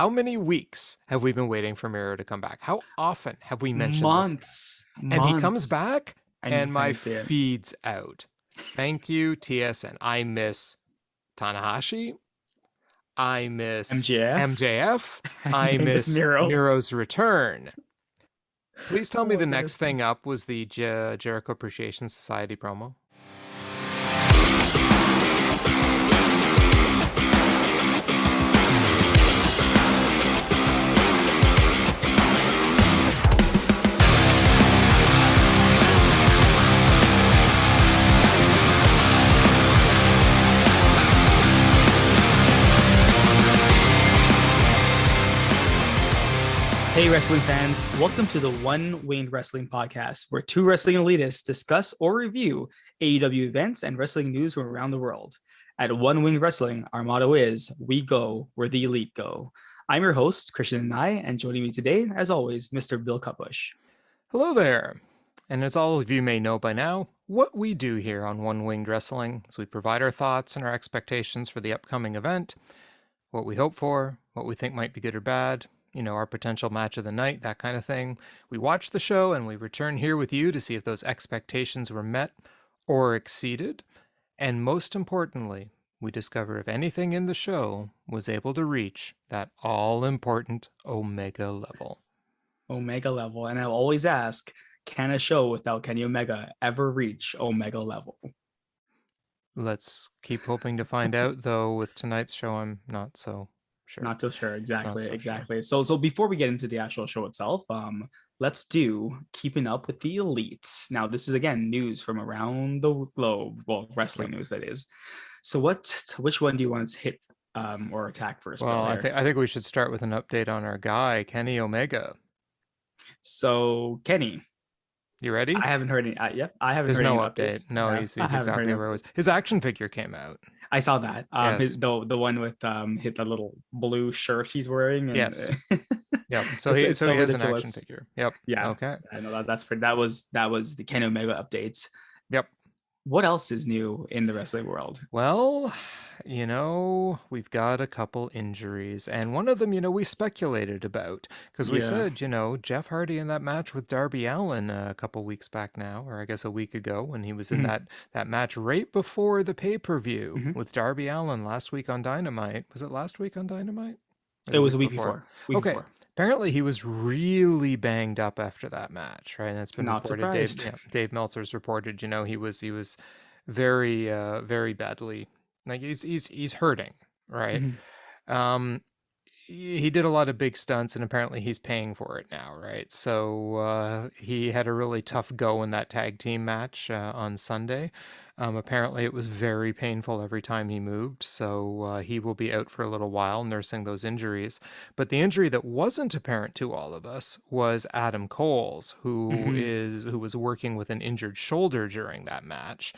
How many weeks have we been waiting for Miro to come back? How often have we mentioned this guy? Months, And he comes months, back, and you and my finally see it. feed's out. Thank you, TSN. I miss Tanahashi. I miss MJF, MJF. and I I miss miss Miro. Miro's return. Please tell me Oh my the next goodness. thing up was the Jericho Appreciation Society promo. Hey, wrestling fans, welcome to the One Winged Wrestling Podcast, where two wrestling elitists discuss or review AEW events and wrestling news from around the world. At One Winged Wrestling, our motto is, we go where the elite go. I'm your host, Krishna and joining me today, as always, Mr. Bill Cutbush. Hello there. And as all of you may know by now, what we do here on One Winged Wrestling is we provide our thoughts and our expectations for the upcoming event, what we hope for, what we think might be good or bad, our potential match of the night, that kind of thing. We watch the show and we return here with you to see if those expectations were met or exceeded. And most importantly, we discover if anything in the show was able to reach that all-important Omega level. Omega level. And I'll always ask, can a show without Kenny Omega ever reach Omega level? Let's keep hoping to find out, though. With tonight's show, I'm not so sure. Not so sure. Exactly. So exactly. Sure. So before we get into the actual show itself, let's do Keeping Up with the Elites. Now, this is again news from around the globe. Well, wrestling news, that is. So which one do you want to hit or attack first? Well, I think we should start with an update on our guy, Kenny Omega. So Kenny, you ready? I haven't heard any. Yep, I haven't. There's heard no any update. Updates. No, he's exactly where it was. His action figure came out. I saw that. Yes. The one with hit the little blue shirt he's wearing. And, yes. Yep. So he has an action figure. Yep. Yeah. Okay. I know that's pretty. That was the Kenny Omega updates. Yep. What else is new in the wrestling world? Well, we've got a couple injuries, and one of them, we speculated about because we said, Jeff Hardy in that match with Darby Allin a couple weeks back now, or I guess a week ago, when he was in that match right before the pay-per-view with Darby Allin last week on Dynamite. Was it last week on Dynamite? It was a week before. Okay. Apparently he was really banged up after that match, right? And it's been Not reported. surprised. Dave Meltzer's reported, he was very, very badly. Like he's hurting, right? He did a lot of big stunts, and apparently he's paying for it now, right? So he had a really tough go in that tag team match on Sunday. Apparently it was very painful every time he moved, so he will be out for a little while nursing those injuries. But the injury that wasn't apparent to all of us was Adam Cole's, who was working with an injured shoulder during that match.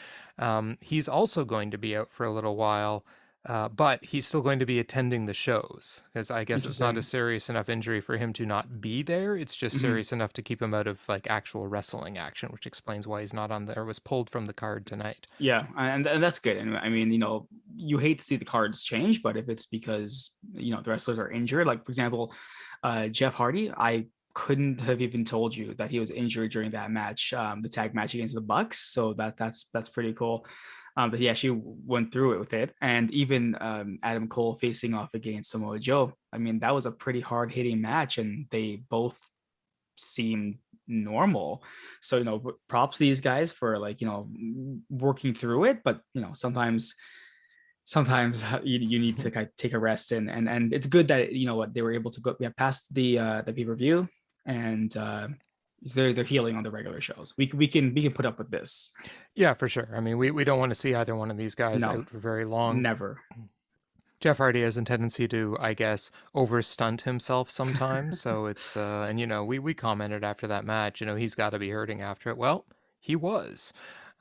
He's also going to be out for a little while, but he's still going to be attending the shows, because I guess it's not a serious enough injury for him to not be there. It's just serious enough to keep him out of like actual wrestling action, which explains why he's not on there. Was pulled from the card tonight. Yeah, and that's good. And I mean, you hate to see the cards change, but if it's because the wrestlers are injured, like for example, Jeff Hardy, I couldn't have even told you that he was injured during that match, the tag match against the Bucks. So that's pretty cool. But he actually went through it with it. And even Adam Cole facing off against Samoa Joe, I mean, that was a pretty hard-hitting match, and they both seemed normal. So, props to these guys for working through it. But, sometimes you need to kind of take a rest, and it's good that, they were able to go past the pay-per-view, and they're healing on the regular shows. We can put up with this. Yeah, for sure. I mean, we don't want to see either one of these guys out for very long. Never. Jeff Hardy has a tendency to, I guess, overstunt himself sometimes. So it's and we commented after that match, he's got to be hurting after it. Well, he was.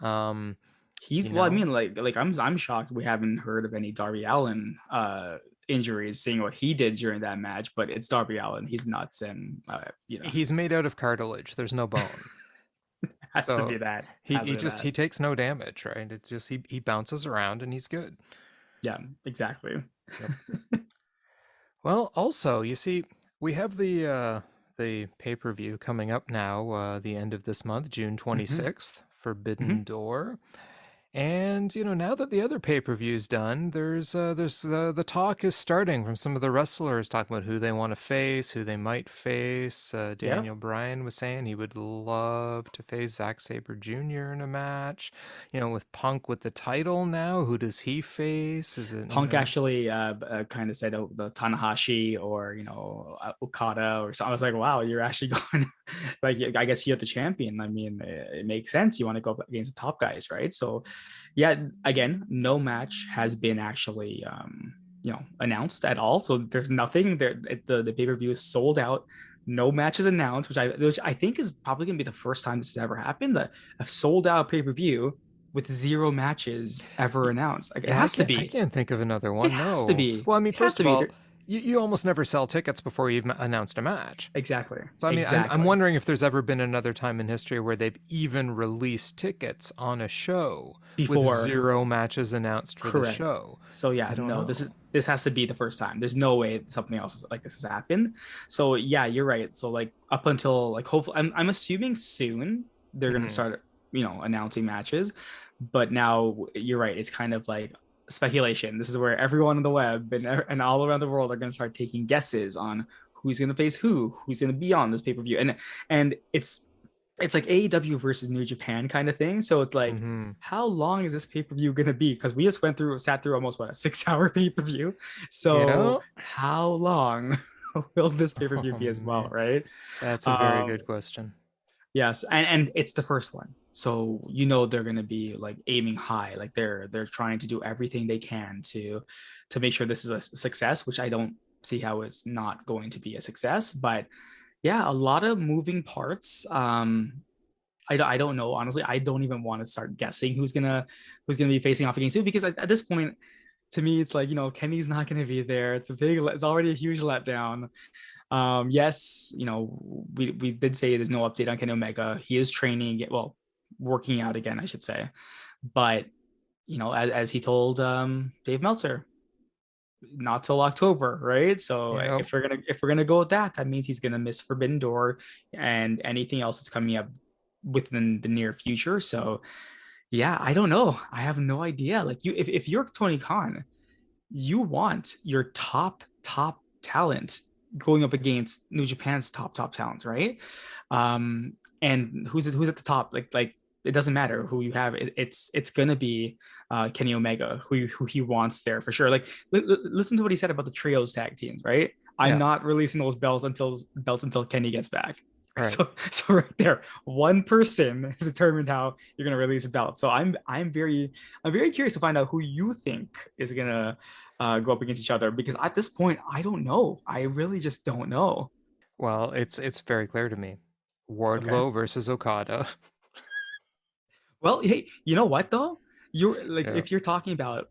I mean, like I'm shocked we haven't heard of any Darby Allin injuries, seeing what he did during that match. But it's Darby Allin; he's nuts, and he's made out of cartilage. There's no bone. Has to be that. He takes no damage, right? It just he bounces around and he's good. Yeah, exactly. Yep. Well, also, you see, we have the pay-per-view coming up now, the end of this month, June Hmm. 26th, Hmm. Forbidden Door. And now that the other pay-per-view's done, there's the talk is starting from some of the wrestlers talking about who they want to face, who they might face. Yeah. Daniel Bryan was saying he would love to face Zack Sabre Jr. in a match. With Punk with the title now, who does he face? Is it Punk actually kind of said the Tanahashi or Okada or something. I was like, wow, you're actually going like I guess you're the champion. I mean, it makes sense. You want to go up against the top guys, right? So, yeah, again, no match has been actually announced at all. So there's nothing there. The pay per view is sold out. No matches announced, which I think is probably gonna be the first time this has ever happened. That a sold out pay per view with zero matches ever Y- announced. Like it Yeah, I has to can't. I be. can't think of another It one. has to No. be. Well, I mean, It has first to of be. all, you almost never sell tickets before you've announced a match. Exactly. So I mean, I'm Exactly. wondering if there's ever been another time in history where they've even released tickets on a show with Before, zero matches announced for the correct. show. So yeah, I don't no, know. this has to be the first time. There's no way something else like this has happened. So yeah, you're right. So like up until like hopefully I'm assuming soon they're gonna Hmm. start, announcing matches. But now you're right, it's kind of like speculation. This is where everyone on the web and all around the world are gonna start taking guesses on who's gonna face who's gonna be on this pay-per-view. And it's like AEW versus New Japan kind of thing. So it's like, Hmm. how long is this pay per view gonna be? Because we just sat through almost a 6 hour pay per view. So Yeah. how long will this pay per view Oh be as well, man, right? that's a very Um, good question. yes, and it's the first one, so they're gonna be like aiming high, like they're trying to do everything they can to make sure this is a success, which I don't see how it's not going to be a success, but yeah, a lot of moving parts. I don't know, honestly. I don't even want to start guessing who's gonna be facing off against who, because at this point, to me, it's like, Kenny's not gonna be there. It's already a huge letdown. Yes, we did say there's no update on Kenny Omega. He is training, well, working out again, I should say. But as he told Dave Meltzer, not till October, right? So Yep. if we're gonna go with that, that means he's gonna miss Forbidden Door and anything else that's coming up within the near future. So yeah, I don't know. I have no idea. Like if you're Tony Khan, you want your top talent going up against New Japan's top talent, right? And who's at the top? Like it doesn't matter who you have. It's gonna be Kenny Omega who he wants there for sure. Like listen to what he said about the trios tag teams, right? I'm Yeah. not releasing those belts until Kenny gets back. Right. So right there, one person has determined how you're gonna release a belt. So I'm very curious to find out who you think is gonna go up against each other, because at this point I don't know. I really just don't know. Well, it's very clear to me. Okay. Wardlow versus Okada. Well, hey, you know what though? You're like, Yeah. if you're talking about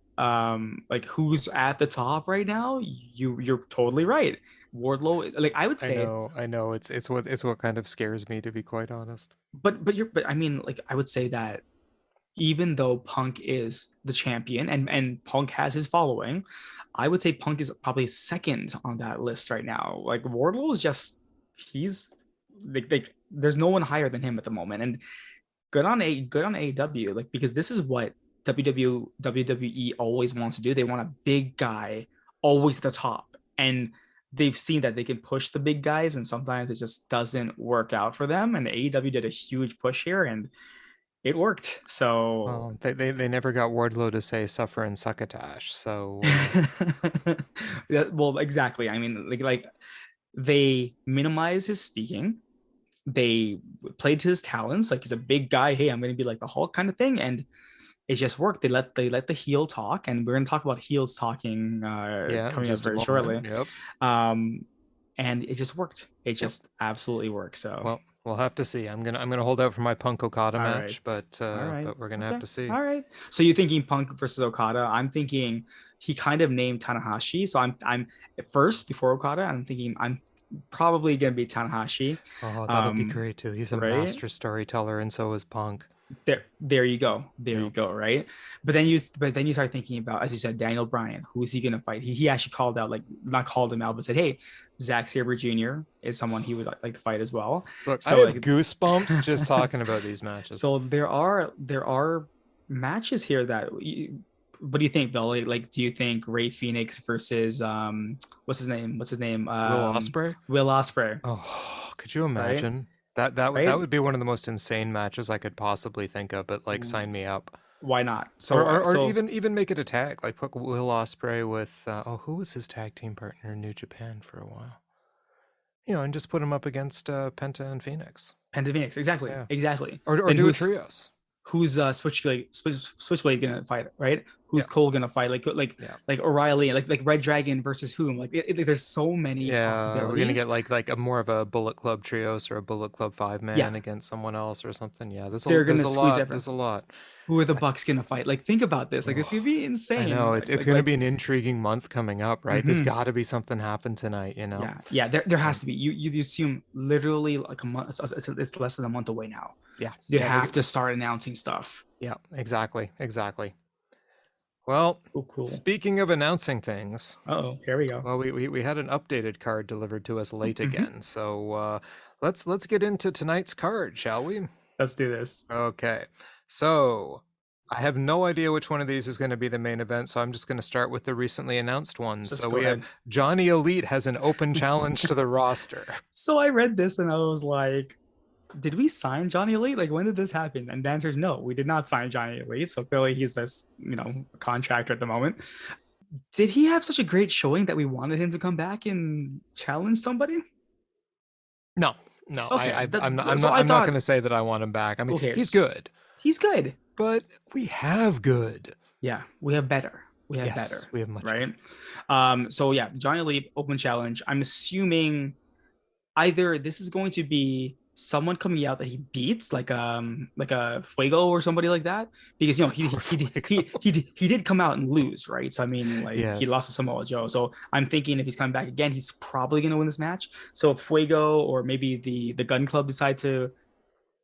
like who's at the top right now, you're totally right. Wardlow, like I would I say, know. I know. It's what kind of scares me, to be quite honest. but I mean, like I would say that even though Punk is the champion and Punk has his following, I would say Punk is probably second on that list right now. Like Wardlow is just, he's like there's no one higher than him at the moment. And good on AEW, like, because this is what WWE always wants to do. They want a big guy always at the top, and they've seen that they can push the big guys, and sometimes it just doesn't work out for them. And AEW did a huge push here, and it worked. So They never got Wardlow to say "suffer and succotash." So yeah, well, exactly. I mean, like they minimize his speaking. They played to his talents. Like he's a big guy. Hey, I'm going to be like the Hulk kind of thing, and it just worked. They let the heel talk, and we're going to talk about heels talking yeah, in coming up just a very moment. shortly. Yep. Um, and it just worked. It Yep. just absolutely worked. So Well, we'll have to see. I'm gonna hold out for my Punk Okada all match, right. All right. but we're gonna have Okay. to see. All right. So you're thinking Punk versus Okada. I'm thinking he kind of named Tanahashi. So I'm at first before Okada. I'm thinking I'm probably gonna be Tanahashi. Oh, that'll be Um, great too. He's a right. master storyteller, and so is Punk. There you go. There you Yeah. go. Right. But then you start thinking about, as you said, Daniel Bryan. Who is he going to fight? He actually called out, like, not called him out, but said, "Hey, Zack Sabre Jr. is someone he would like to fight as well." Look, I So have like, goosebumps just talking about these matches. so there are matches here that. What do you think, Bill? Like, do you think Ray Phoenix versus what's his name? What's his name? Will Ospreay? Will Ospreay, Oh, could you right? imagine? That Right? would be one of the most insane matches I could possibly think of, but like sign me up. Why not? Or So or, or so even make it a tag. Like put Will Ospreay with who was his tag team partner in New Japan for a while? And just put him up against Penta and Phoenix. Penta Phoenix, exactly, Yeah. exactly. Or Then do a who's trios. Switchblade gonna fight, right? Yeah. Who's Cole gonna fight? Like Yeah. like O'Reilly, like Red Dragon versus whom? Like there's so many Yeah, we're gonna possibilities. get like a more of a Bullet Club trios or a Bullet Club five Yeah, man against someone else or something. Yeah, there's a they're there's gonna a squeeze lot. everyone. There's a lot. Who are the I, Bucks gonna fight? Like, think about this. Like, it's gonna oh, be I insane. know it's gonna be Like an intriguing month coming up, right? There's mhm. got to be something happen tonight, Yeah. There Um, has to be. You assume literally like a month. It's less than a month away now. yeah, So you yeah, have to start announcing stuff. yeah, exactly, exactly. Well, Oh, cool. speaking of announcing things, Oh, here we go. well, we had an updated card delivered to us late Mhm. again, so let's get into tonight's card, shall we? Let's do this. Okay, so I have no idea which one of these is going to be the main event, so I'm just going to start with the recently announced ones. Just So go we have ahead. Johnny Elite has an open challenge to the roster. So I read this and I was like, did we sign Johnny Elite? Like, when did this happen? And the answer is no, we did not sign Johnny Elite. So clearly he's this, contractor at the moment. Did he have such a great showing that we wanted him to come back and challenge somebody? No, no, Okay. I'm not, I'm So not, I I'm not going thought, to say that I want him back. I mean, who he's cares? good, He's good. but we have good. Yeah, we have better. We have Yes, better, we have much right? better. So yeah, Johnny Elite open challenge. I'm assuming either this is going to be someone coming out that he beats, like a Fuego or somebody like that, because he did come out and lose, right? So I mean, like, he Yes. lost to Samoa Joe. So I'm thinking if he's coming back again, he's probably going to win this match. So if Fuego or maybe the Gun Club decide to.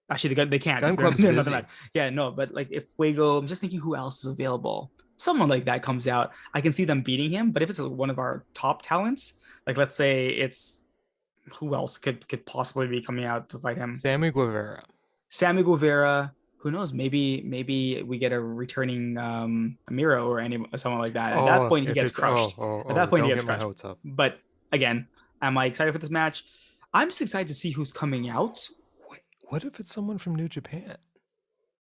Actually, they can't Gun because they're, Club's they're another busy. match. Yeah, no, but like if Fuego, I'm just thinking who else is available. Someone like that comes out, I can see them beating him. But if it's one of our top talents, like let's say it's who else could possibly be coming out to fight him? Sammy Guevara. Sammy Guevara. Who knows? Maybe we get a returning Miro or someone like that. At that Oh, point, he if gets it's oh crushed. oh At that oh, point, he don't gets get my crushed. hopes up. But again, am I excited for this match? I'm just excited to see who's coming out. Wait, what if it's someone from New Japan?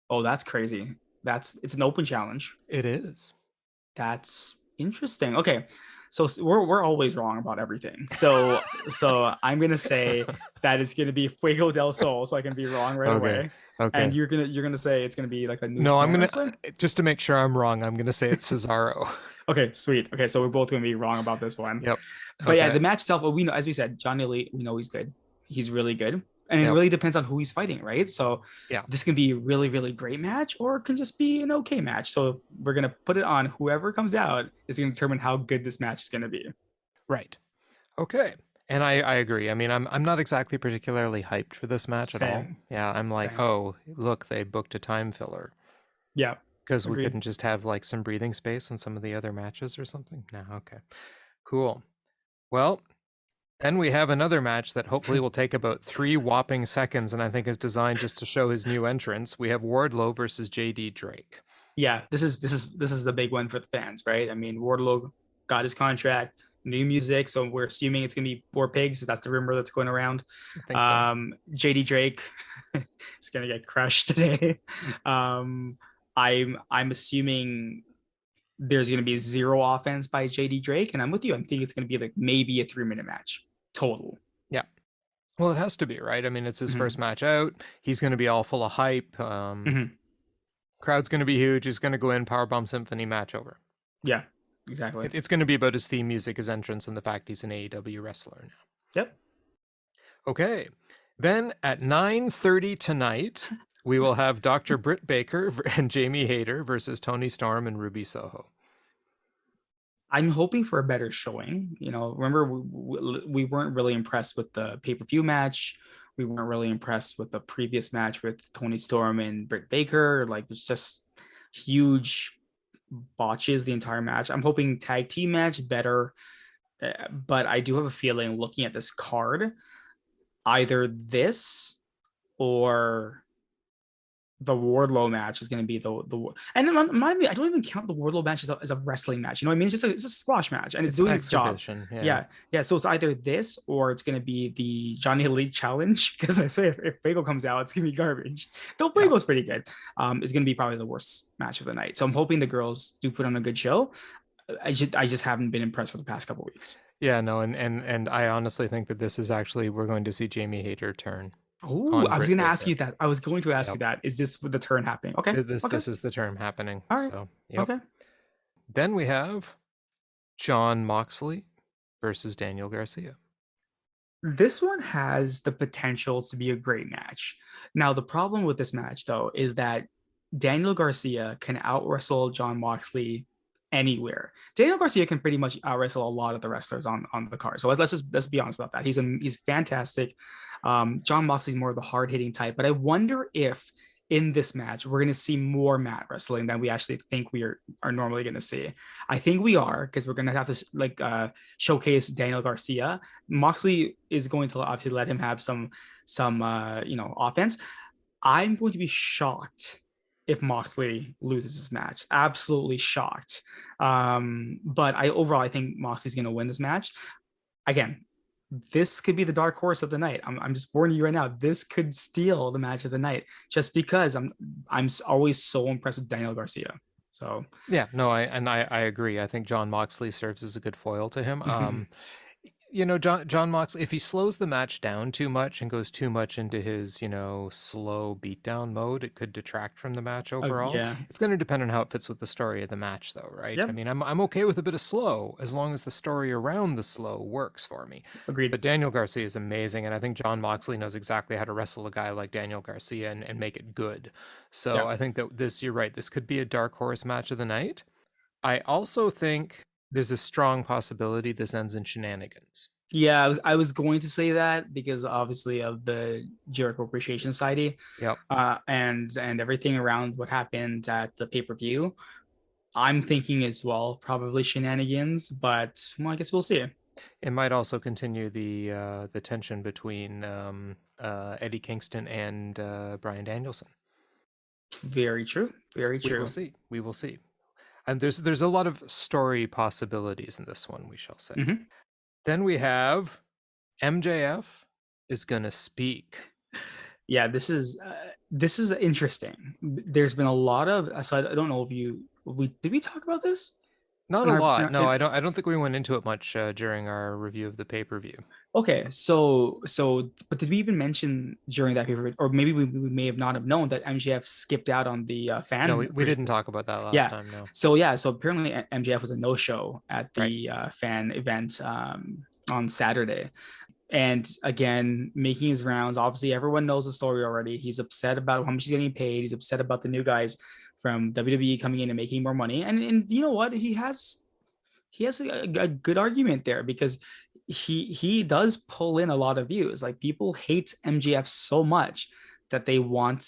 Oh, that's crazy. It's an open challenge. It is. That's interesting. Okay. So we're always wrong about everything. So I'm gonna say that it's gonna be Fuego del Sol, so I can be wrong right Okay. away. And Okay. you're gonna say it's gonna be like a New No, I'm Japan gonna wrestler. just to make sure I'm wrong. I'm gonna say it's Cesaro. Okay, sweet. Okay, so we're both gonna be wrong about this one. Yep. But yeah, Okay. the match itself, well, we know, as we said, Johnny Elite, we know he's good. He's really good. And it Yep. really depends on who he's fighting, right? So Yeah. this can be a really, really great match, or it can just be an okay match. So we're gonna put it on whoever comes out is gonna determine how good this match is gonna be. Right. Okay. And I agree. I mean, I'm not exactly particularly hyped for this match at all. Same. Yeah, I'm like, Same. oh, look, they booked a time filler Yeah. because we Agreed. couldn't just have like some breathing space on some of the other matches or something. No, okay. Cool. Well, then we have another match that hopefully will take about 3 whopping seconds and I think is designed just to show his new entrance. We have Wardlow versus JD Drake. Yeah, this is the big one for the fans, right? I mean, Wardlow got his contract, new music, so we're assuming it's gonna be War Pigs, because that's the rumor that's going around. I think so. JD Drake is gonna get crushed today. I'm assuming there's gonna be zero offense by JD Drake, and I'm with you. I'm thinking it's gonna be like maybe a 3-minute match total. Yeah. Well, it has to be, right? I mean, it's his first Mm-hmm. match out. He's going to be all full of hype. Mm-hmm. Crowd's going to be huge. He's going to go in, Powerbomb Symphony, match over. Yeah, exactly. It's going to be about his theme music, his entrance, and the fact he's an AEW wrestler now. Yep. Okay. Then at 9:30 tonight, we will have Dr. Britt Baker and Jamie Hayter versus Toni Storm and Ruby Soho. I'm hoping for a better showing. Remember we weren't really impressed with the pay-per-view match. we weren't really impressed with the previous match with Toni Storm and Britt Baker. Like there's just huge botches the entire match. I'm hoping tag team match better, but I do have a feeling looking at this card, either this or the Wardlow match is going to be the and I don't even count the Wardlow match as a wrestling match. You know what I mean? It's just a squash match, and it's doing its job. Yeah. Yeah. So it's either this or it's going to be the Johnny Elite challenge. Because I say if Bagel comes out, it's going to be garbage. Though Bagel's pretty good. It's going to be probably the worst match of the night. So I'm hoping the girls do put on a good show. I just haven't been impressed for the past couple of weeks. Yeah, no, and I honestly think that this is actually we're going to see Jamie Hayter turn. Oh, I was going to ask you that. I was going to ask you that. Is this the turn happening? Okay. This is the turn happening. All right. So, yep. Okay. Then we have Jon Moxley versus Daniel Garcia. This one has the potential to be a great match. Now, the problem with this match, though, is that Daniel Garcia can out wrestle Jon Moxley anywhere. Daniel Garcia can pretty much out wrestle a lot of the wrestlers on the card. So let's be honest about that. He's fantastic. Jon Moxley's more of the hard hitting type, but I wonder if in this match we're going to see more mat wrestling than we actually think we are normally going to see. I think we are, because we're going to have to showcase Daniel Garcia. Moxley is going to obviously let him have some offense. I'm going to be shocked if Moxley loses this match. Absolutely shocked. But I think Moxley's going to win this match. Again, this could be the dark horse of the night. I'm just warning you right now. This could steal the match of the night, just because I'm always so impressed with Daniel Garcia. So yeah, no, I agree. I think Jon Moxley serves as a good foil to him. Jon Moxley, if he slows the match down too much and goes too much into his, slow beatdown mode, it could detract from the match overall. Yeah. It's going to depend on how it fits with the story of the match, though, right? Yep. I mean, I'm okay with a bit of slow as long as the story around the slow works for me. Agreed. But Daniel Garcia is amazing, and I think Jon Moxley knows exactly how to wrestle a guy like Daniel Garcia and make it good. So I think that you're right, this could be a dark horse match of the night. I also think there's a strong possibility this ends in shenanigans. Yeah, I was going to say that because obviously of the Jericho Appreciation Society. Yep. And everything around what happened at the pay-per-view. I'm thinking as well, probably shenanigans, but I guess we'll see. It might also continue the tension between Eddie Kingston and Bryan Danielson. Very true. Very true. We will see. And there's a lot of story possibilities in this one, we shall say. Mm-hmm. Then we have MJF is gonna speak. Yeah, this is interesting. There's been a lot of, so I don't know if did we talk about this? Not a lot. No, I don't think we went into it much during our review of the pay-per-view. Okay, but did we even mention during that pay-per-view, or maybe we may have not have known that MJF skipped out on the fan? No, we didn't talk about that last time. No. So apparently MJF was a no-show at the fan event on Saturday. And again, making his rounds. Obviously, everyone knows the story already. He's upset about how much he's getting paid. He's upset about the new guys from WWE coming in and making more money. And you know what? He has a good argument there, because he does pull in a lot of views. Like, people hate MJF so much that they want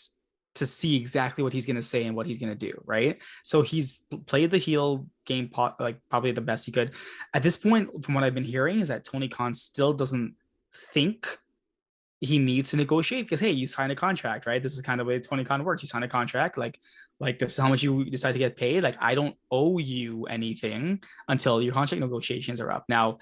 to see exactly what he's going to say and what he's going to do, right? So he's played the heel game probably the best he could. At this point, from what I've been hearing, is that Tony Khan still doesn't think he needs to negotiate, because, hey, you signed a contract, right? This is kind of the way Tony Khan works. You sign a contract, like this is how much you decide to get paid. Like, I don't owe you anything until your contract negotiations are up. Now,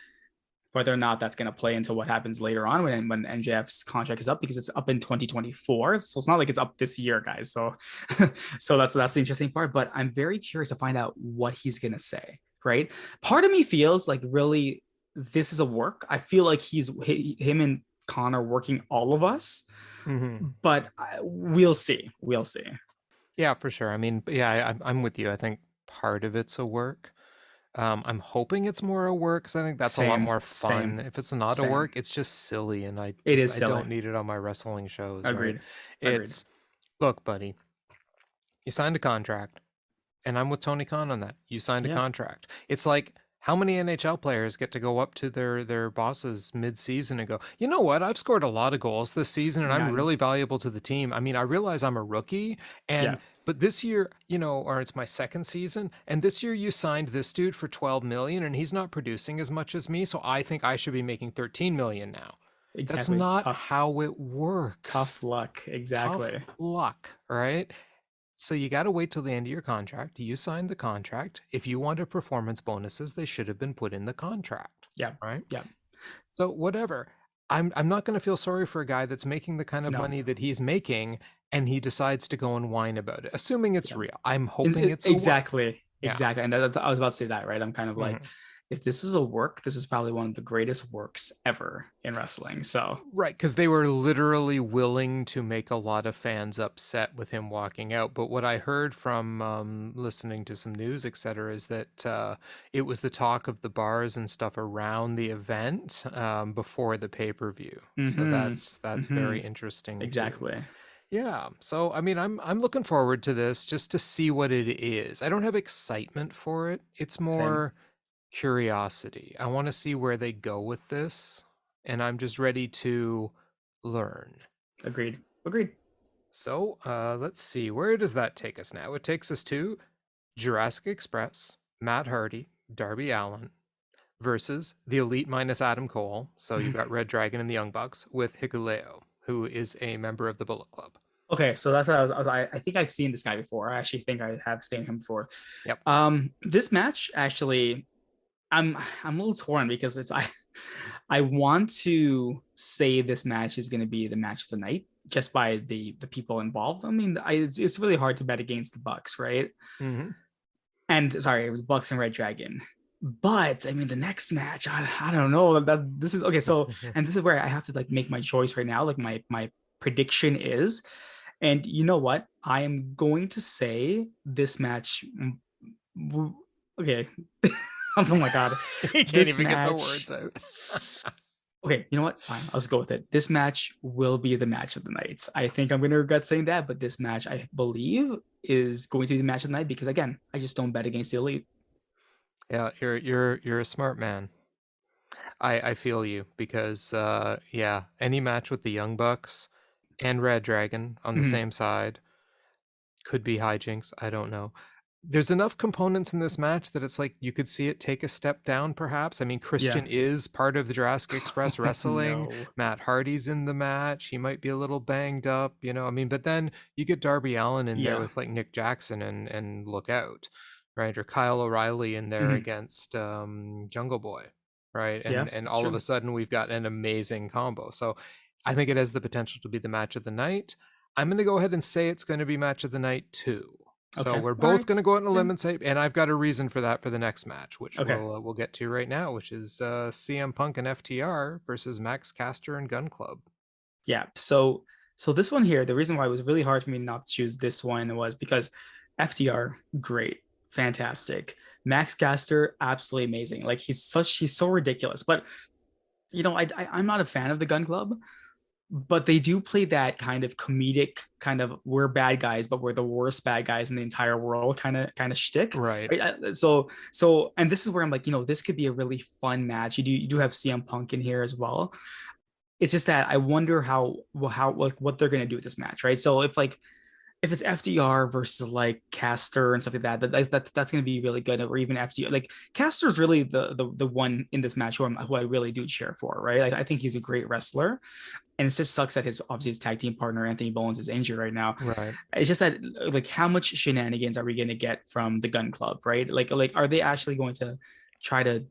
whether or not that's going to play into what happens later on when MJF's contract is up, because it's up in 2024. So it's not like it's up this year, guys. So that's the interesting part. But I'm very curious to find out what he's going to say, right? Part of me feels like really this is a work. I feel like him and Khan are working all of us, but we'll see. We'll see. Yeah, for sure. I mean, yeah, I'm with you. I think part of it's a work. I'm hoping it's more a work, because I think that's a lot more fun. If it's not a work, it's just silly, and I don't need it on my wrestling shows. Agreed. Right? Look, buddy, you signed a contract, and I'm with Tony Khan on that. You signed a contract. It's like How many NHL players get to go up to their bosses mid-season and go, you know what? I've scored a lot of goals this season and I'm None. really valuable to the team. I mean, I realize I'm a rookie and Yeah, but this year, or it's my second season, and this year you signed this dude for 12 million and he's not producing as much as me, so I think I should be making 13 million now. That's exactly. not how it works. Tough luck. Tough Exactly. luck, right? So you got to wait till the end of your contract. You signed the contract. If you wanted performance bonuses, they should have been put in the contract, Yeah. right? Yeah. So whatever. I'm not going to feel sorry for a guy that's making the kind of No. money that he's making and he decides to go and whine about it, assuming it's Yeah. real. I'm hoping it's a work. Exactly. Yeah. Exactly. And I was about to say that, right? I'm kind of like, Mhm. if this is a work, this is probably one of the greatest works ever in wrestling. So Right, because they were literally willing to make a lot of fans upset with him walking out. But what I heard from listening to some news, etc., is that it was the talk of the bars and stuff around the event before the pay-per-view. So mm-hmm. that's Mm-hmm. very interesting too. Exactly. Yeah. So I mean, I'm looking forward to this just to see what it is. I don't have excitement for it. It's Same. more curiosity. I want to see where they go with this, and I'm just ready to learn. Agreed. Agreed. So, let's see. Where does that take us now? It takes us to Jurassic Express, Matt Hardy, Darby Allin versus the Elite minus Adam Cole. So you've got Red Dragon and the Young Bucks with Hikuleo, who is a member of the Bullet Club. Okay, so that's what I think I've seen this guy before. I actually think I have seen him before. Yep. This match actually, I'm a little torn because I want to say this match is going to be the match of the night just by the people involved. I mean, it's really hard to bet against the Bucks, right? Mm-hmm. And sorry, it was Bucks and Red Dragon. But I mean, the next match, I don't know. That this is okay. So, and this is where I have to like make my choice right now. Like my prediction is, and you know what? I am going to say this match. Okay. Oh my god. He can't even get the words out. Okay, you know what? Fine, I'll just go with it. This match will be the match of the night. I think I'm going to regret saying that, but this match, I believe, is going to be the match of the night because, again, I just don't bet against the Elite. Yeah, you're a smart man. I feel you because yeah, any match with the Young Bucks and Red Dragon on the Mhm. same side could be hijinks. I don't know. There's enough components in this match that it's like you could see it take a step down, perhaps. I mean, Yeah. Christian is part of the Jurassic Express wrestling. No. Matt Hardy's in the match. He might be a little banged up, I mean, but then you get Darby Allin in there Yeah. with like Nick Jackson and look out, right? Or Kyle O'Reilly in there Mhm. against Jungle Boy, right? Yeah, And that's all of true. a sudden we've got an amazing combo. So I think it has the potential to be the match of the night. I'm going to go ahead and say it's going to be match of the night too. So Okay. we're All both right. going to go out on a Yeah. limb and say, and I've got a reason for that for the next match, which Okay. we'll get to right now, which is CM Punk and FTR versus Max Castor and Gun Club. Yeah. So this one here, the reason why it was really hard for me not to choose this one was because FTR, great, fantastic. Max Caster, absolutely amazing. Like he's so ridiculous. But I'm not a fan of the Gun Club, but they do play that kind of comedic kind of we're bad guys, but we're the worst bad guys in the entire world kind of shtick. Right. Right? So and this is where I'm like, this could be a really fun match. You do have CM Punk in here as well. It's just that I wonder how like what they're gonna do with this match, right? So if it's FDR versus like Castor and stuff like that's going to be really good. Or even FDR, like Castor's really the one in this match who I really do cheer for, right? Like, I think he's a great wrestler, and it just sucks that his tag team partner Anthony Bowens is injured right now. Right. It's just that like how much shenanigans are we going to get from the Gun Club, right? Like are they actually going to try to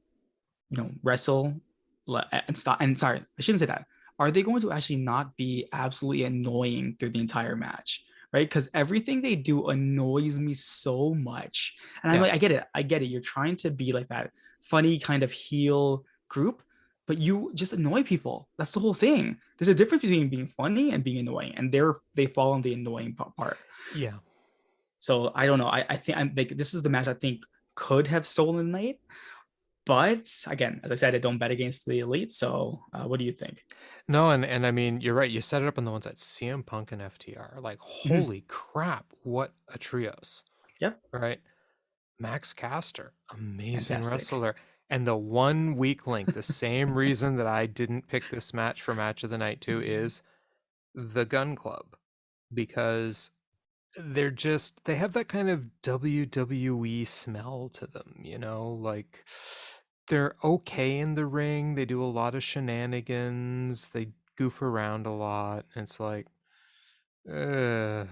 wrestle and stop? And sorry, I shouldn't say that. Are they going to actually not be absolutely annoying through the entire match? Right, because everything they do annoys me so much, and I'm like, I get it. You're trying to be like that funny kind of heel group, but you just annoy people. That's the whole thing. There's a difference between being funny and being annoying, and they fall on the annoying part. Yeah. So I don't know. I think I'm like this is the match I think could have stolen the night, but again, as I said, I don't bet against the Elite. So what do you think? No, and I mean, you're right. You set it up on the one side, CM Punk and FTR. Like, Mhm. holy crap, what a trios. Yep. Right? Max Caster, amazing Fantastic. wrestler. And the one weak link, the same reason that I didn't pick this match for match of the night too, is the Gun Club, because they have that kind of WWE smell to them, like they're okay in the ring, they do a lot of shenanigans, they goof around a lot, and it's like uh,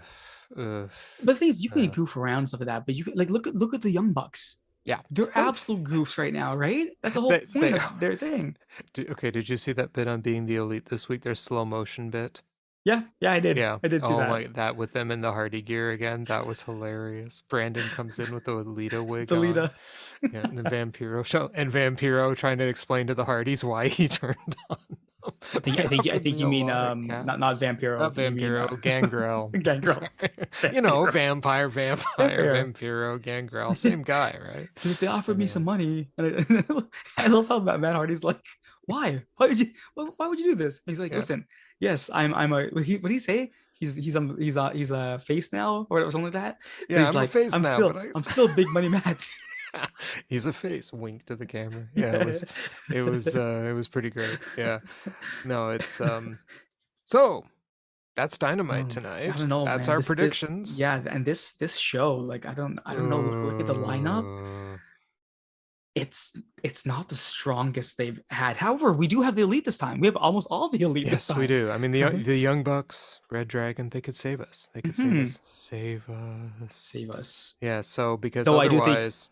uh, But the thing is, you can uh, goof around and stuff like that, but you can, like, look at the Young Bucks. yeah. They're Oh, absolute goofs right now, right? That's the whole they point of their thing. okay, did you see that bit on Being the Elite this week, their slow motion bit? Yeah, I did. Yeah. I did see Oh that. my, that with them in the Hardy gear again, that was hilarious. Brandon comes in with the Lita wig The on. Lita. Yeah, and the Vampiro show, and Vampiro trying to explain to the Hardys why he turned on them. I After think the you mean melodic cat. not Vampiro. Not You mean Vampiro, Gangrel. Gangrel. Sorry. Vampiro. Vampire, Vampire. Vampiro, Gangrel, same guy, right? He's like, they offered me Anyway. some money, and I love how Matt Hardy's like, why? Why would you do this? And he's like, Yeah. listen, yes, I'm a. What did he say? He's a face now or something like that. But Yeah, he's I'm a like, face now, but I'm still big money Mats. he's a face. Wink to the camera. Yeah, Yeah. it was pretty great. Yeah. No, it's so that's Dynamite I tonight. don't know, That's man. our This predictions. yeah, and this show, like, I don't know. Look at the lineup. Uh, It's not the strongest they've had. However, we do have the elite this time. We have almost all the elite this yes, we time, do. I mean, right? the Young Bucks, Red Dragon, they could save us. They could save Hmm. us. Save us. Save us. Yeah. So because Though I do think, otherwise,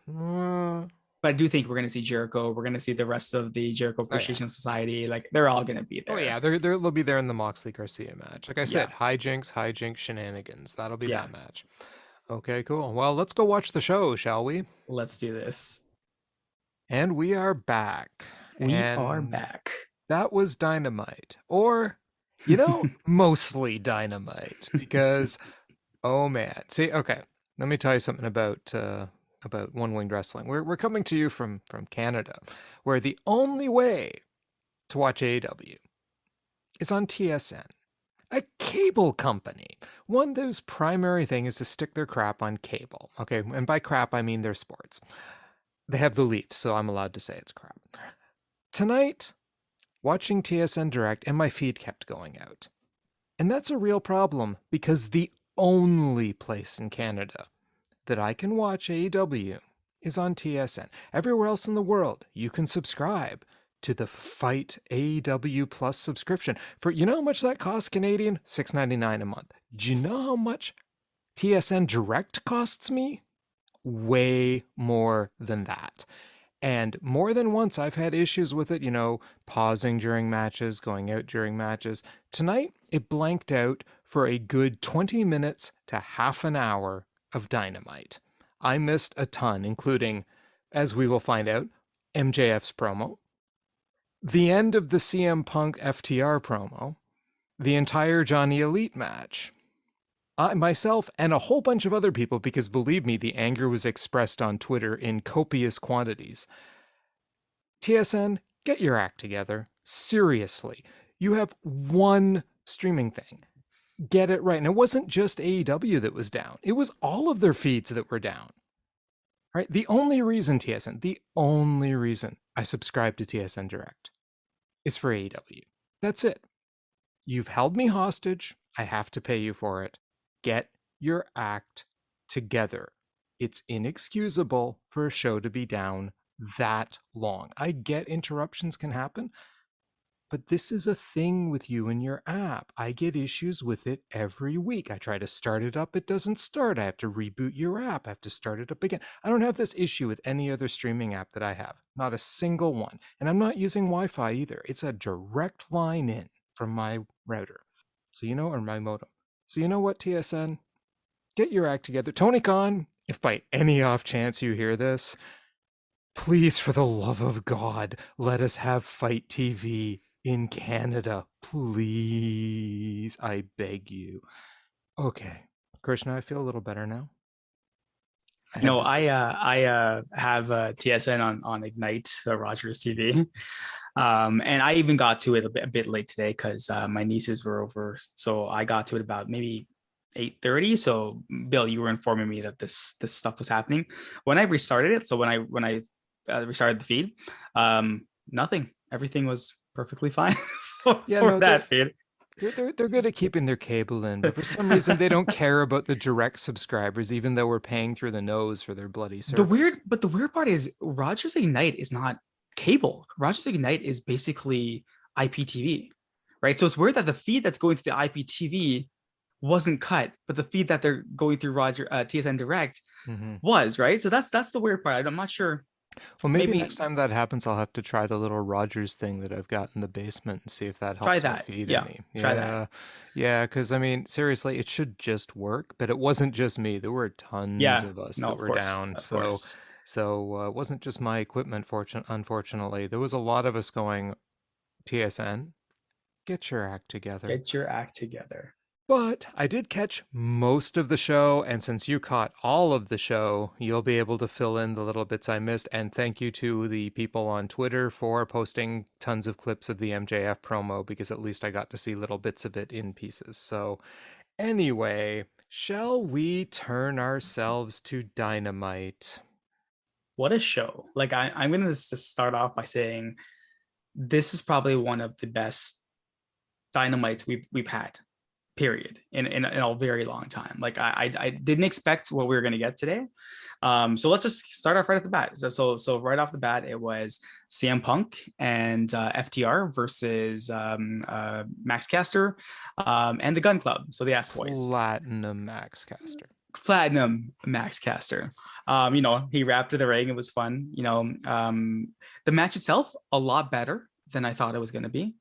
but I do think we're gonna see Jericho. We're gonna see the rest of the Jericho oh yeah. Appreciation Society. Like, they're all gonna be Oh there. yeah, they'll be there in the Moxley Garcia match. Like I Yeah, said, hijinks, shenanigans. That'll be yeah. that match. Okay, cool. Well, let's go watch the show, shall we? Let's do this. And we are back. We are And back. that was Dynamite. Or, mostly Dynamite. Because, oh man. See, okay. Let me tell you something about One Winged Wrestling. We're coming to you from Canada, where the only way to watch AEW is on TSN. A cable company, one whose primary thing is to stick their crap on cable. Okay, and by crap I mean their sports. They have the Leafs, so I'm allowed to say it's crap. Tonight, watching TSN Direct, and my feed kept going out. And that's a real problem, because the only place in Canada that I can watch AEW is on TSN. Everywhere else in the world, you can subscribe to the Fight AEW Plus subscription. For, how much that costs Canadian? $6.99 a month. Do you know how much TSN Direct costs me? Way more than that. And more than once, I've had issues with it, pausing during matches, going out during matches. Tonight, it blanked out for a good 20 minutes to half an hour of Dynamite. I missed a ton, including, as we will find out, MJF's promo, the end of the CM Punk FTR promo, the entire Johnny Elite match. I, myself, and a whole bunch of other people, because believe me, the anger was expressed on Twitter in copious quantities. TSN, get your act together. Seriously. You have one streaming thing. Get it right. And it wasn't just AEW that was down. It was all of their feeds that were down. Right? The only reason I subscribe to TSN Direct is for AEW. That's it. You've held me hostage. I have to pay you for it. Get your act together. It's inexcusable for a show to be down that long. I get interruptions can happen, but this is a thing with you and your app. I get issues with it every week. I try to start it up, it doesn't start. I have to reboot your app. I have to start it up again. I don't have this issue with any other streaming app that I have. Not a single one. And I'm not using Wi-Fi either. It's a direct line in from my router. So or my modem. So you know what, TSN? Get your act together. Tony Khan, if by any off chance you hear this, please, for the love of God, let us have Fight TV in Canada. Please, I beg you. Okay. Krishna, I feel a little better now. I have TSN on Ignite, Rogers TV. And I even got to it a bit late today because my nieces were over, so I got to it about maybe 8:30. So Bill, you were informing me that this stuff was happening when I restarted it. So when I restarted the feed. Nothing. Everything was perfectly fine for, Yeah, for no, that feed. they're good at keeping their cable in, but for some reason they don't care about the direct subscribers, even though we're paying through the nose for their bloody service. The weird part is Rogers Ignite is not cable. Rogers Ignite is basically IPTV, right? So it's weird that the feed that's going through the IPTV wasn't cut, but the feed that they're going through TSN Direct Hmm. was, right. So that's the weird part. I'm not sure. Well, maybe next Maybe time that happens, I'll have to try the little Rogers thing that I've got in the basement and see if that try helps my that. feed Yeah, any. try that. Yeah, yeah, because I mean, seriously, it should just work, but it wasn't just me. There were tons Yeah, of us no, that of were course, down. of So, course. it wasn't just my equipment, unfortunately. There was a lot of us going, TSN, get your act together. Get your act together. But I did catch most of the show, and since you caught all of the show, you'll be able to fill in the little bits I missed. And thank you to the people on Twitter for posting tons of clips of the MJF promo, because at least I got to see little bits of it in pieces. So, anyway, shall we turn ourselves to Dynamite? What a show. Like I'm gonna just start off by saying this is probably one of the best dynamites we've had, period, in a very long time. Like I didn't expect what we were gonna get today. So let's just start off right at the bat. So right off the bat, it was CM Punk and FTR versus Max Caster and the Gun Club. So the Ass Boys. Platinum Max Caster. Platinum Max Caster. He rapped to the ring. It was fun. The match itself, a lot better than I thought it was going to be.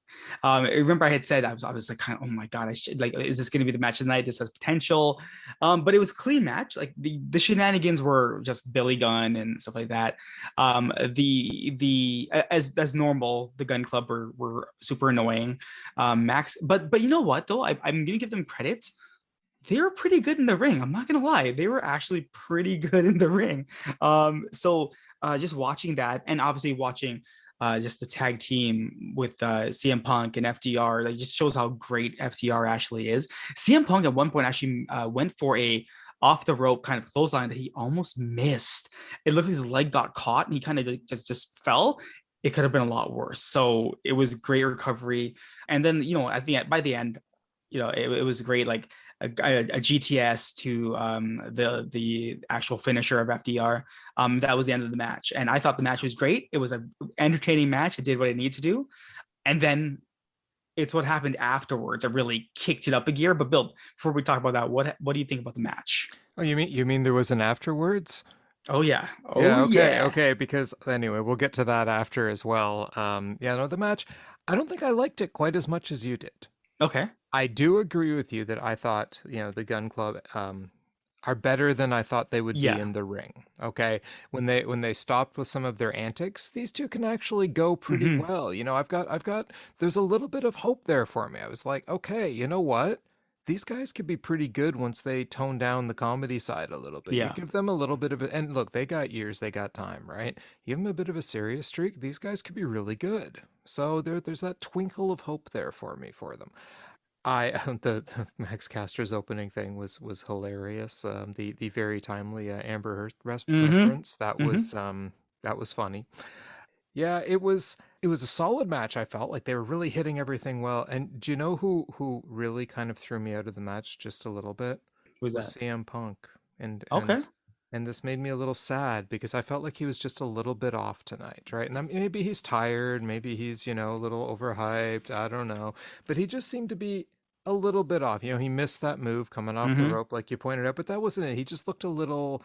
I remember I had said, I was like, kind of, oh my God, is this going to be the match of the night? This has potential. But it was a clean match. Like the shenanigans were just Billy Gunn and stuff like that. As normal, the Gun Club were super annoying. Max, but you know what though? I'm going to give them credit. They were pretty good in the ring. I'm not gonna lie, they were actually pretty good in the ring. Just watching that, and obviously watching just the tag team with CM Punk and FDR, like just shows how great FDR actually is. CM Punk at one point actually went for a off the rope kind of clothesline that he almost missed. It looked like his leg got caught and he kind of just fell. It could have been a lot worse. So it was great recovery. And then by the end, it was great. Like a GTS to the actual finisher of FDR. That was the end of the match, and I thought the match was great. It was an entertaining match. It did what it needed to do, and then it's what happened afterwards that really kicked it up a gear. But Bill, before we talk about that, what do you think about the match? Oh, you mean there was an afterwards? Oh yeah, oh Yeah, okay, yeah. okay, because anyway, we'll get to that after as well. Yeah, no, the match, I don't think I liked it quite as much as you did. Okay. I do agree with you that I thought, the Gun Club are better than I thought they would be Yeah. in the ring. Okay, when they stopped with some of their antics, these two can actually go pretty Mm-hmm. well. I've got there's a little bit of hope there for me. I was like, okay, you know what? These guys could be pretty good once they tone down the comedy side a little bit. You Yeah. give them a little bit of it, and look, they got years, they got time, right? Give them a bit of a serious streak. These guys could be really good. So there's that twinkle of hope there for me for them. I the Max Caster's opening thing was hilarious. The very timely Amber Heard Mm-hmm. reference, that Mm-hmm. was funny. Yeah, it was a solid match. I felt like they were really hitting everything well. And do you know who really kind of threw me out of the match just a little bit? Who's Was that? CM Punk. And Okay. and and this made me a little sad because I felt like he was just a little bit off tonight, right? And maybe he's tired, maybe he's, a little overhyped, I don't know. But he just seemed to be a little bit off. He missed that move coming off the Mm-hmm. rope like you pointed out, but that wasn't it. He just looked a little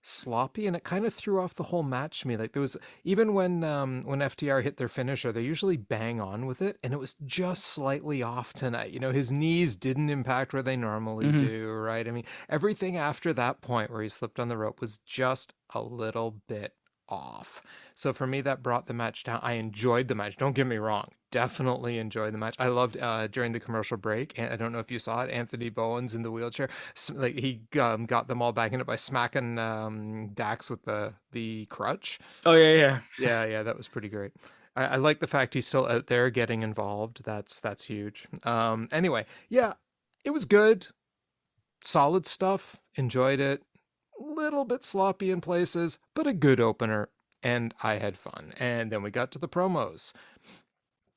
sloppy, and it kind of threw off the whole match to me. Like there was, even when FTR hit their finisher, they usually bang on with it, and it was just slightly off tonight. His knees didn't impact where they normally Mm-hmm. do, right? I mean, everything after that point where he slipped on the rope was just a little bit off. So for me, that brought the match down. I enjoyed the match. Don't get me wrong. Definitely enjoyed the match. I loved during the commercial break, and I don't know if you saw it, Anthony Bowen's in the wheelchair. Like he got them all back in it by smacking Dax with the crutch. Oh yeah, yeah. Yeah, yeah, that was pretty great. I like the fact he's still out there getting involved. That's huge. Anyway, yeah, it was good, solid stuff. Enjoyed it. Little bit sloppy in places, but a good opener. and I had fun. And then we got to the promos.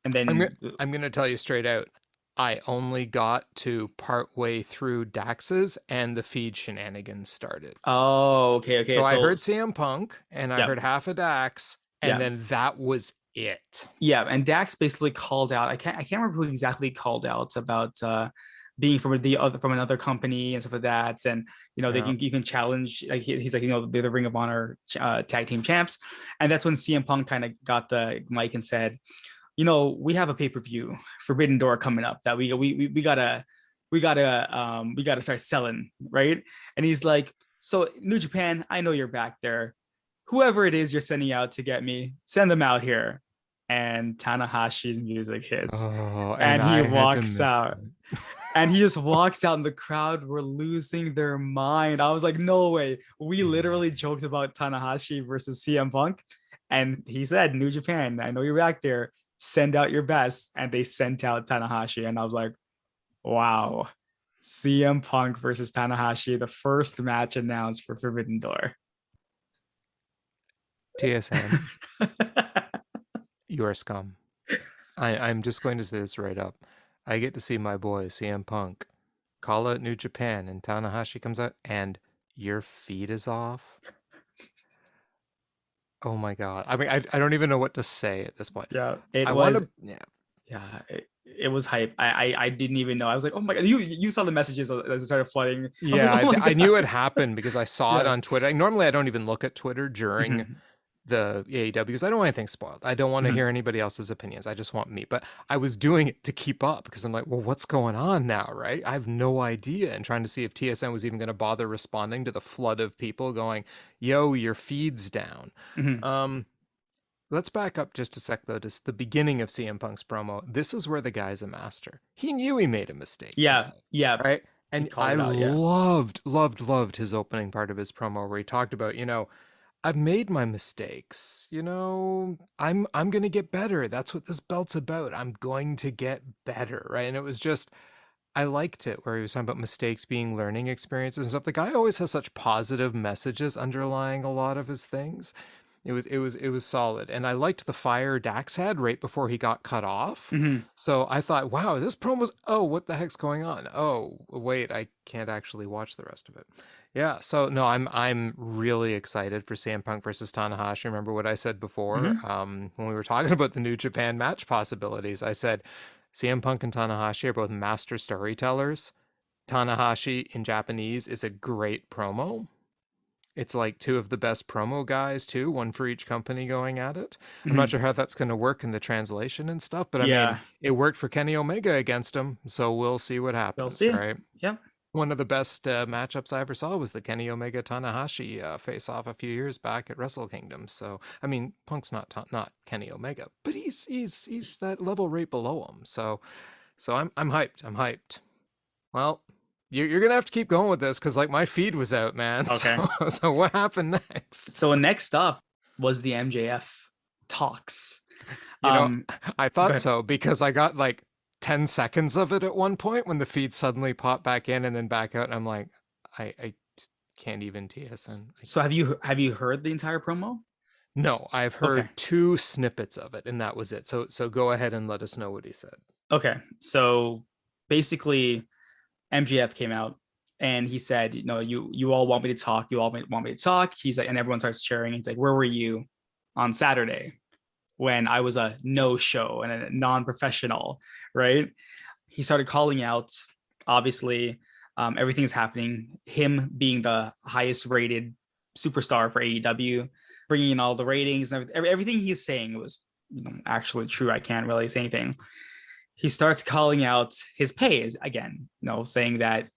And I'm then I'm gonna tell you straight out. I only got to part way through Dax's and the feed shenanigans started. okay. So I So heard CM Punk and I yeah, heard half of Dax, and yeah. then that was it. Yeah, and Dax basically called out. I can't remember who exactly called out about being from another company and stuff like that. And they Yeah. can you can challenge. Like he's like they're the Ring of Honor tag team champs, and that's when CM Punk kind of got the mic and said, we have a pay-per-view Forbidden Door coming up that we gotta start selling, right? And he's like, so New Japan, I know you're back there. Whoever it is you're sending out to get me, send them out here. And Tanahashi's music hits, Oh, and and he I had to walks miss out. that. And he just walks out, and the crowd were losing their mind. I was like, no way. We literally joked about Tanahashi versus CM Punk. And he said, New Japan, I know you're back there. Send out your best. And they sent out Tanahashi. And I was like, wow. CM Punk versus Tanahashi, the first match announced for Forbidden Door. TSN, you are scum. I'm just going to say this right up. I get to see my boy CM Punk call out New Japan, and Tanahashi comes out, and your feed is off. Oh my god! I mean, I don't even know what to say at this point. Yeah, it I was. want to. Yeah. Yeah, it was hype. I didn't even know. I was like, oh my god, you saw the messages as it started flooding. I was Yeah, like, oh my I knew god. it happened because I saw it Yeah. on Twitter. Normally, I don't even look at Twitter during Mhm, the AEW because I don't want anything spoiled. I don't want to mhm. hear anybody else's opinions. I just want me. But I was doing it to keep up because I'm like, well, what's going on now, right? I have no idea, and trying to see if TSN was even going to bother responding to the flood of people going, "Yo, your feed's down." Mhm. Um, let's back up just a sec though. Just the beginning of CM Punk's promo. This is where the guy's a master. He knew he made a mistake Yeah, today, yeah. right? He And called I it out. Yeah. loved his opening part of his promo where he talked about, I've made my mistakes. I'm going to get better. That's what this belt's about. I'm going to get better, right? And it was just I liked it where he was talking about mistakes being learning experiences and stuff. The guy always has such positive messages underlying a lot of his things. It was solid. And I liked the fire Dax had right before he got cut off. Mhm. So I thought, wow, this promo's what the heck's going on? Oh, wait, I can't actually watch the rest of it. Yeah, so no, I'm really excited for CM Punk versus Tanahashi. Remember what I said before? Mhm. When we were talking about the New Japan match possibilities, I said CM Punk and Tanahashi are both master storytellers. Tanahashi in Japanese is a great promo. It's like two of the best promo guys too, one for each company going at it. I'm not Mhm. sure how that's going to work in the translation and stuff, but I mean, Yeah. it worked for Kenny Omega against him, so we'll see what We'll happens, see. right? Yep. One of the best matchups I ever saw was the Kenny Omega Tanahashi face off a few years back at Wrestle Kingdom. So I mean, Punk's not Kenny Omega, but he's that level right below him. So I'm hyped. I'm hyped. Well, you're gonna have to keep going with this because like my feed was out, man. Okay. So what happened next? So next up was the MJF talks. You know, Um, I Go thought ahead. so because I got like 10 seconds of it at one point when the feed suddenly popped back in and then back out, and I'm like, I can't even TSN. So have you heard the entire promo? No, I've Okay. heard two snippets of it, and that was it. So go ahead and let us know what he said. Okay. So basically, MJF came out and he said, you all want me to talk. You all want me to talk. He's like, and everyone starts cheering. He's like, where were you on Saturday when I was a no show and a non-professional, right? He started calling out, obviously, everything's happening. Him being the highest rated superstar for AEW, bringing in all the ratings and everything he's saying was actually true. I can't really say anything. He starts calling out his pay again, saying that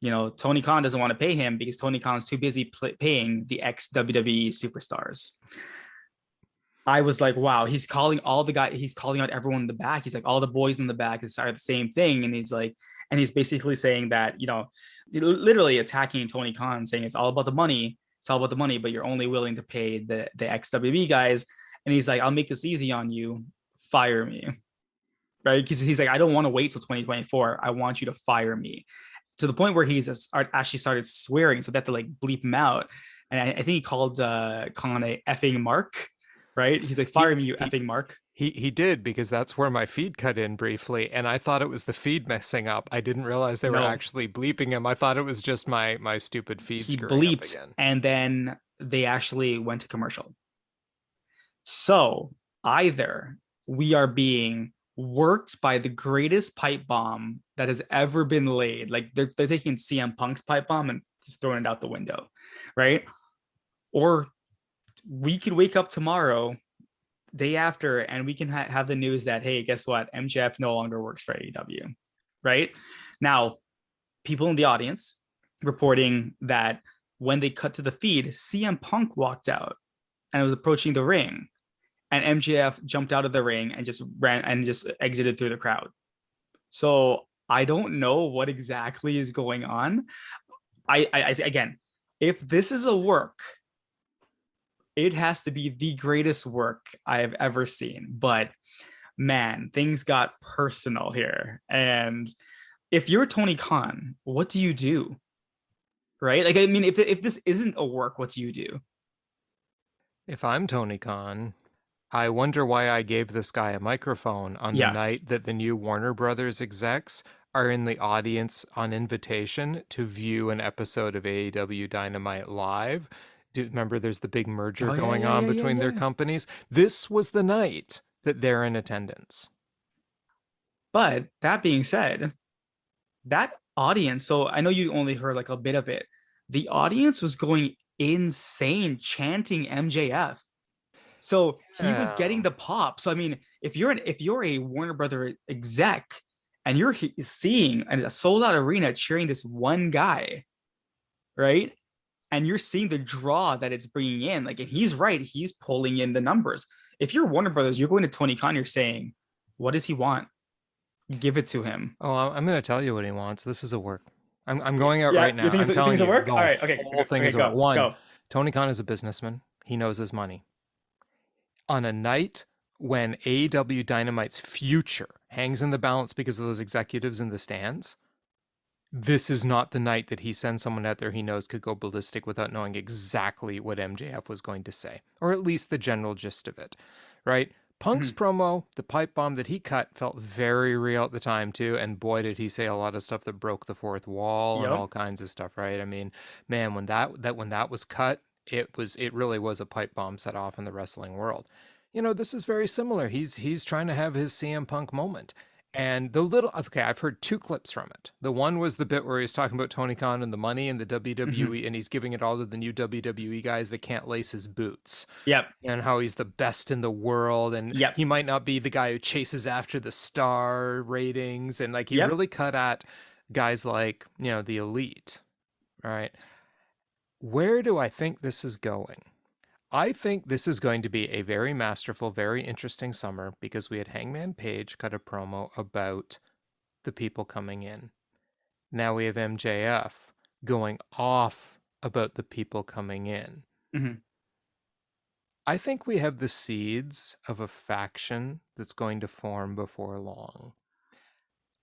Tony Khan doesn't want to pay him because Tony Khan's too busy paying the ex WWE superstars. I was like, wow, he's calling out everyone in the back. He's like, all the boys in the back are the same thing. And he's basically saying that, literally attacking Tony Khan, saying it's all about the money. It's all about the money, but you're only willing to pay the ex WWE guys. And he's like, I'll make this easy on you. Fire me. Right. Because he's like, I don't want to wait till 2024. I want you to fire me, to the point where he's actually started swearing. So they have to like bleep him out. and I think he called Khan a effing mark, right? He's like, He fire me, you he effing mark. he did, because that's where my feed cut in briefly, and I thought it was the feed messing up. I didn't realize they were No, actually bleeping him. I thought it was just my stupid feed he screwing up bleeped, again. and then they actually went to commercial. So either we are being worked by the greatest pipe bomb that has ever been laid. Like they're taking CM Punk's pipe bomb and just throwing it out the window, right? Or we could wake up tomorrow, day after, and we can have the news that, hey, guess what? MJF no longer works for AEW, right? Now, people in the audience reporting that when they cut to the feed, CM Punk walked out and was approaching the ring, and MJF jumped out of the ring and just ran and just exited through the crowd. So I don't know what exactly is going on. I again, if this is a work, it has to be the greatest work I have ever seen. But man, things got personal here. And if you're Tony Khan, what do you do? Right? Like, I mean, if this isn't a work, what do you do? If I'm Tony Khan, I wonder why I gave this guy a microphone on the Yeah. night that the new Warner Brothers execs are in the audience on invitation to view an episode of AEW Dynamite live. Do you remember there's the big merger Oh yeah, going yeah, on yeah, yeah, between their yeah. companies? This was the night that they're in attendance. But that being said, that audience, so I know you only heard like a bit of it. The audience was going insane chanting MJF. So he was getting Yeah. the pop. So I mean, if you're a Warner Brother exec and you're seeing a sold out arena cheering this one guy, right? And you're seeing the draw that it's bringing in, like, and he's right, he's pulling in the numbers. If you're Warner Brothers, you're going to Tony Khan, you're saying, what does he want? Give it to him. Oh, I'm going to tell you what he wants. This is a work. I'm going out Yeah, right you now. think I'm you think telling it's a you, work? the All right, okay, whole thing okay, is a work. go, One, go. Tony Khan is a businessman. He knows his money. On a night when AEW Dynamite's future hangs in the balance because of those executives in the stands, this is not the night that he sends someone out there he knows could go ballistic without knowing exactly what MJF was going to say, or at least the general gist of it, right? Punk's Mhm. promo, the pipe bomb that he cut, felt very real at the time too, and boy did he say a lot of stuff that broke the fourth wall and Yep. all kinds of stuff, right? I mean, man, when that was cut, it really was a pipe bomb set off in the wrestling world. You know, this is very similar. He's trying to have his CM Punk moment. And the little, okay, I've heard two clips from it. The one was the bit where he's talking about Tony Khan and the money and the Mhm. WWE, and he's giving it all to the new WWE guys that can't lace his boots, Yep. and how he's the best in the world, and Yep. he might not be the guy who chases after the star ratings, and like he Yep. really cut at guys like, you know, the elite, right? Where do I think this is going? I think this is going to be a very masterful, very interesting summer, because we had Hangman Page cut a promo about the people coming in. Now we have MJF going off about the people coming in. Mhm. I think we have the seeds of a faction that's going to form before long.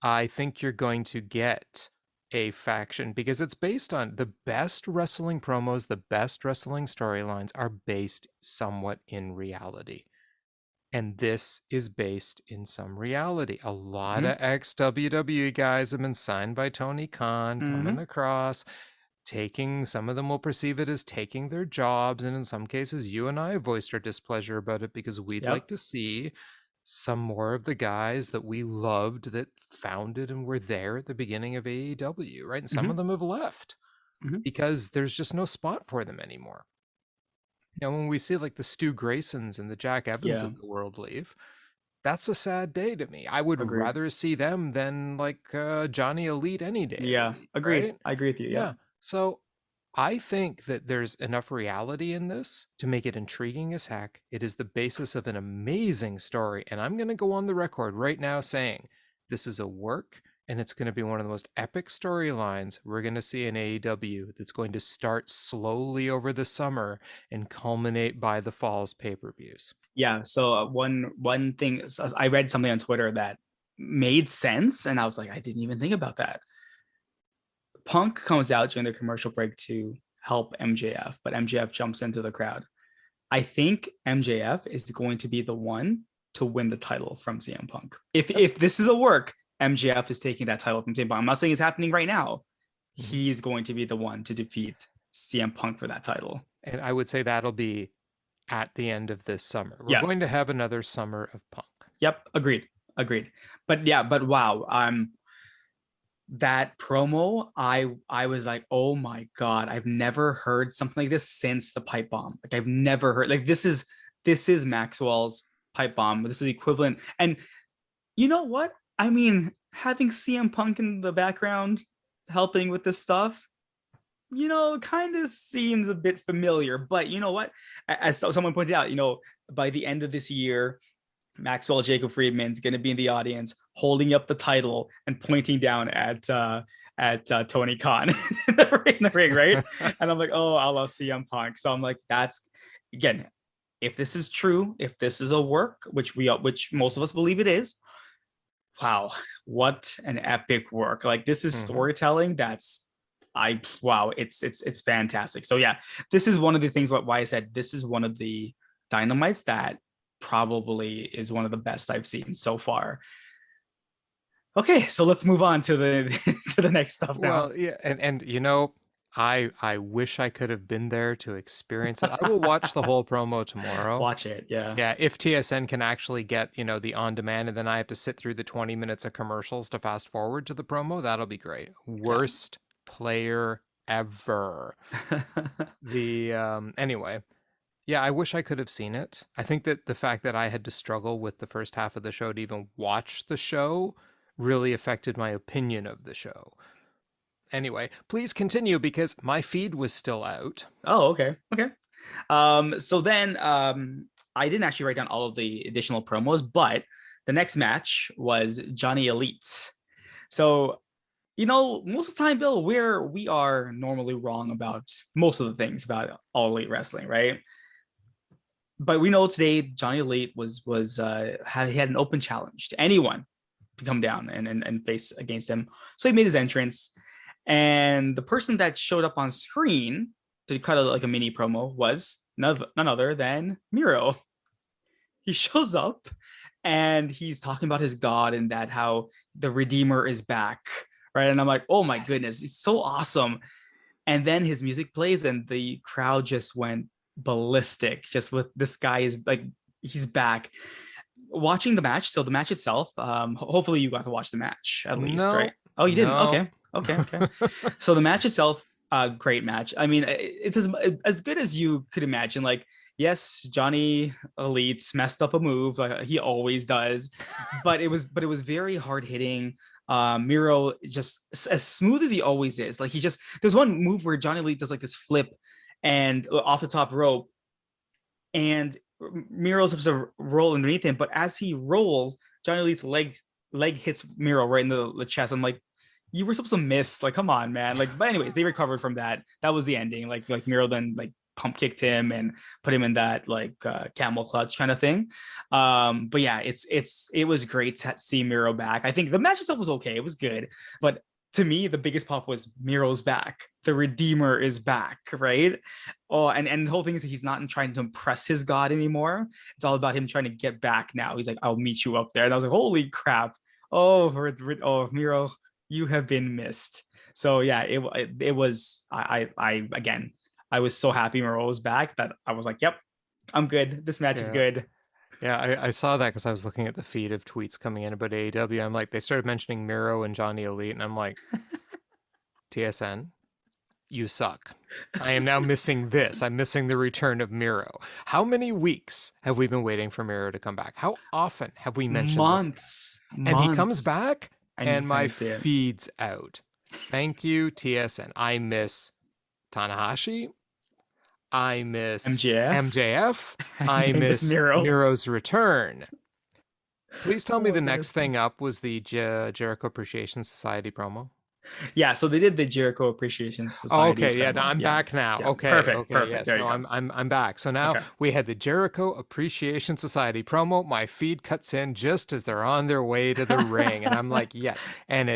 I think you're going to get a faction because it's based on the best wrestling promos, the best wrestling storylines are based somewhat in reality. And this is based in some reality. A lot Mhm. of ex WWE guys have been signed by Tony Khan coming Mhm. across, taking, some of them will perceive it as taking their jobs. And in some cases, you and I have voiced our displeasure about it because we'd like Yep. to see some more of the guys that we loved that founded and were there at the beginning of AEW, right? And some of Mhm. them have left Mhm. because there's just no spot for them anymore. You know, when we see like the Stu Graysons and the Jack Evans Yeah. of the world leave, that's a sad day to me. I would Agreed. rather see them than like Johnny Elite any day of the Yeah. week, Agreed. right? I agree with you. Yeah. Yep. So I think that there's enough reality in this to make it intriguing as heck. It is the basis of an amazing story. And I'm going to go on the record right now saying this is a work, and it's going to be one of the most epic storylines we're going to see in AEW that's going to start slowly over the summer and culminate by the fall's pay-per-views. Yeah. So one thing I read something on Twitter that made sense, and I was like, I didn't even think about that. Punk comes out during the commercial break to help MJF, but MJF jumps into the crowd. I think MJF is going to be the one to win the title from CM Punk. If this is a work, MJF is taking that title from CM Punk. I'm not saying it's happening right now. He's going to be the one to defeat CM Punk for that title. And I would say that'll be at the end of this summer. We're Yeah. going to have another summer of Punk. Yep, agreed. But wow, that promo, I was like, oh my god, I've never heard something like this since the pipe bomb. Like I've never heard, like this is Maxwell's pipe bomb. This is the equivalent. And you know what? I mean, having CM Punk in the background helping with this stuff, you know, kind of seems a bit familiar. But you know what? As someone pointed out, you know, by the end of this year, Maxwell Jacob Friedman's going to be in the audience holding up the title and pointing down at Tony Khan in the ring, right? And I'm like, oh, I love CM Punk. So I'm like, that's, again, if this is true, if this is a work, which most of us believe it is, wow, what an epic work. Like this is storytelling it's fantastic. So yeah, this is one of the things why I said this is one of the Dynamites that probably is one of the best I've seen so far. Okay, so let's move on to the next stuff now. Well, yeah, and you know, I wish I could have been there to experience it. I will watch the whole promo tomorrow. Watch it, yeah. Yeah, if TSN can actually get, you know, the on-demand and then I have to sit through the 20 minutes of commercials to fast forward to the promo, that'll be great. Worst player ever. Anyway. Yeah, I wish I could have seen it. I think that the fact that I had to struggle with the first half of the show to even watch the show really affected my opinion of the show. Anyway, please continue because my feed was still out. Oh, okay. So then I didn't actually write down all of the additional promos, but the next match was Johnny Elite. So, you know, most of the time, Bill, we are normally wrong about most of the things about All Elite Wrestling, right? But we know today Johnny Elite had an open challenge to anyone to come down and face against him. So he made his entrance, and the person that showed up on screen to cut a mini promo was none other than Miro. He shows up and he's talking about his God and that how the Redeemer is back, right? And I'm like, oh my goodness, it's so awesome. And then his music plays and the crowd just went ballistic just with this guy is like, he's back. Watching the match, so the match itself, hopefully you got to watch the match at least, right? Oh, you didn't? No. Okay. So the match itself, great match. I mean, it's as good as you could imagine. Like, yes, Johnny Elite's messed up a move, like he always does, but it was very hard hitting. Miro just as smooth as he always is. Like there's one move where Johnny Elite does like this flip and off the top rope, and Miro's supposed to roll underneath him, but as he rolls, Johnny Elite's leg hits Miro right in the chest. I'm like, you were supposed to miss. Like, come on, man. Like, but anyways, they recovered from that. That was the ending. Like Miro then like pump kicked him and put him in that like camel clutch kind of thing. But yeah, it was great to see Miro back. I think the match itself was okay. It was good, but to me, the biggest pop was Miro's back. The Redeemer is back, right? Oh, and the whole thing is that he's not trying to impress his God anymore. It's all about him trying to get back now. He's like, I'll meet you up there. And I was like, holy crap. Oh, Miro, you have been missed. So yeah, it was, I again, I was so happy Miro was back that I was like, yep, I'm good. This match is good. Yeah, I saw that because I was looking at the feed of tweets coming in about AEW. I'm like, they started mentioning Miro and Johnny Elite, and I'm like, TSN, you suck. I am now missing this. I'm missing the return of Miro. How many weeks have we been waiting for Miro to come back? How often have we mentioned months? And he comes back, and my feed's out. Thank you, TSN. I miss Tanahashi. I miss MJF. I miss Miro's return. Please tell me the next thing up was the Jericho Appreciation Society promo. Yeah, so they did the Jericho Appreciation Society. Okay, yeah, I'm back now. Yeah, okay, perfect. Yes, no, I'm back. So now we had the Jericho Appreciation Society promo. My feed cuts in just as they're on their way to the ring, and I'm like, yes. And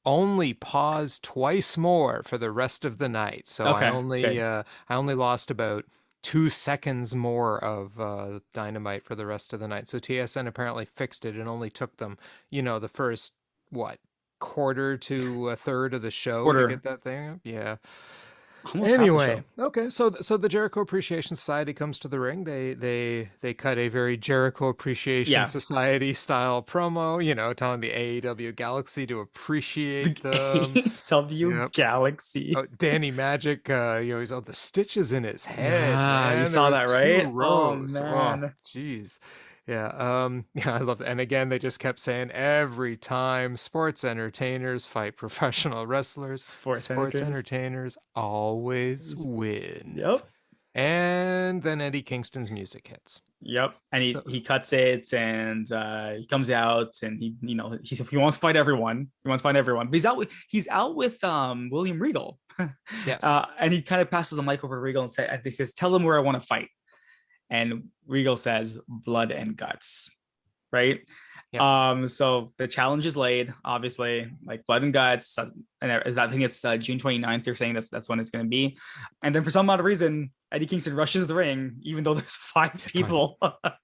only paused twice more for the rest of the night. So Okay, good. I only lost about 2 seconds more of Dynamite for the rest of the night. So TSN apparently fixed it and only took them, the first what quarter to a third of the show to Quarter, get that thing up. Yeah. almost half the Anyway, show. okay, so the Jericho Appreciation Society comes to the ring. They cut a very Jericho Appreciation Yeah. Society style promo, telling the AEW Galaxy to The appreciate them. AEW Yep. Galaxy. Oh, Danny Magic, he's the stitches in his head, Yeah, you man. There saw was that, two right? Oh rows. Oh, man. jeez. Yeah, yeah, I love it. And again, they just kept saying every time sports entertainers fight professional wrestlers, Sports sports Senators. entertainers always win. Yep. And then Eddie Kingston's music hits. Yep. And So, he cuts it, and he comes out, and he wants to fight everyone. He wants to fight everyone. But he's out with William Regal. yes. And he kind of passes the mic over to Regal and says, "Tell him where I want to fight." And Regal says, "Blood and guts." Right? Yep. So the challenge is laid, obviously, like blood and guts. And I think it's June 29th. They're saying that's when it's going to be. And then for some odd reason, Eddie Kingston rushes the ring, even though there's 5 people.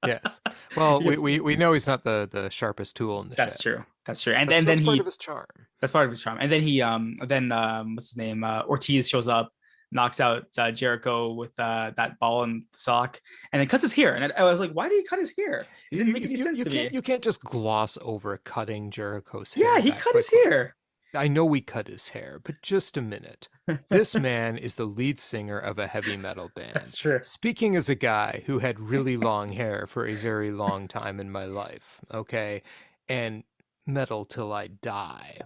Yes. Well, Yes. we know he's not the sharpest tool in the That's shed. true. That's true. And That's, then that's part he of his charm. that's part of his charm. And then what's his name? Ortiz shows up, knocks out Jericho with that ball and sock, and then cuts his hair. And I was like, why did he cut his hair? It didn't make any sense to me. You can't just gloss over cutting Jericho's hair. Yeah, he cut his hair. I know we cut his hair, but just a minute. This man is the lead singer of a heavy metal band. That's true. Speaking as a guy who had really long hair for a very long time in my life, okay? And metal till I die.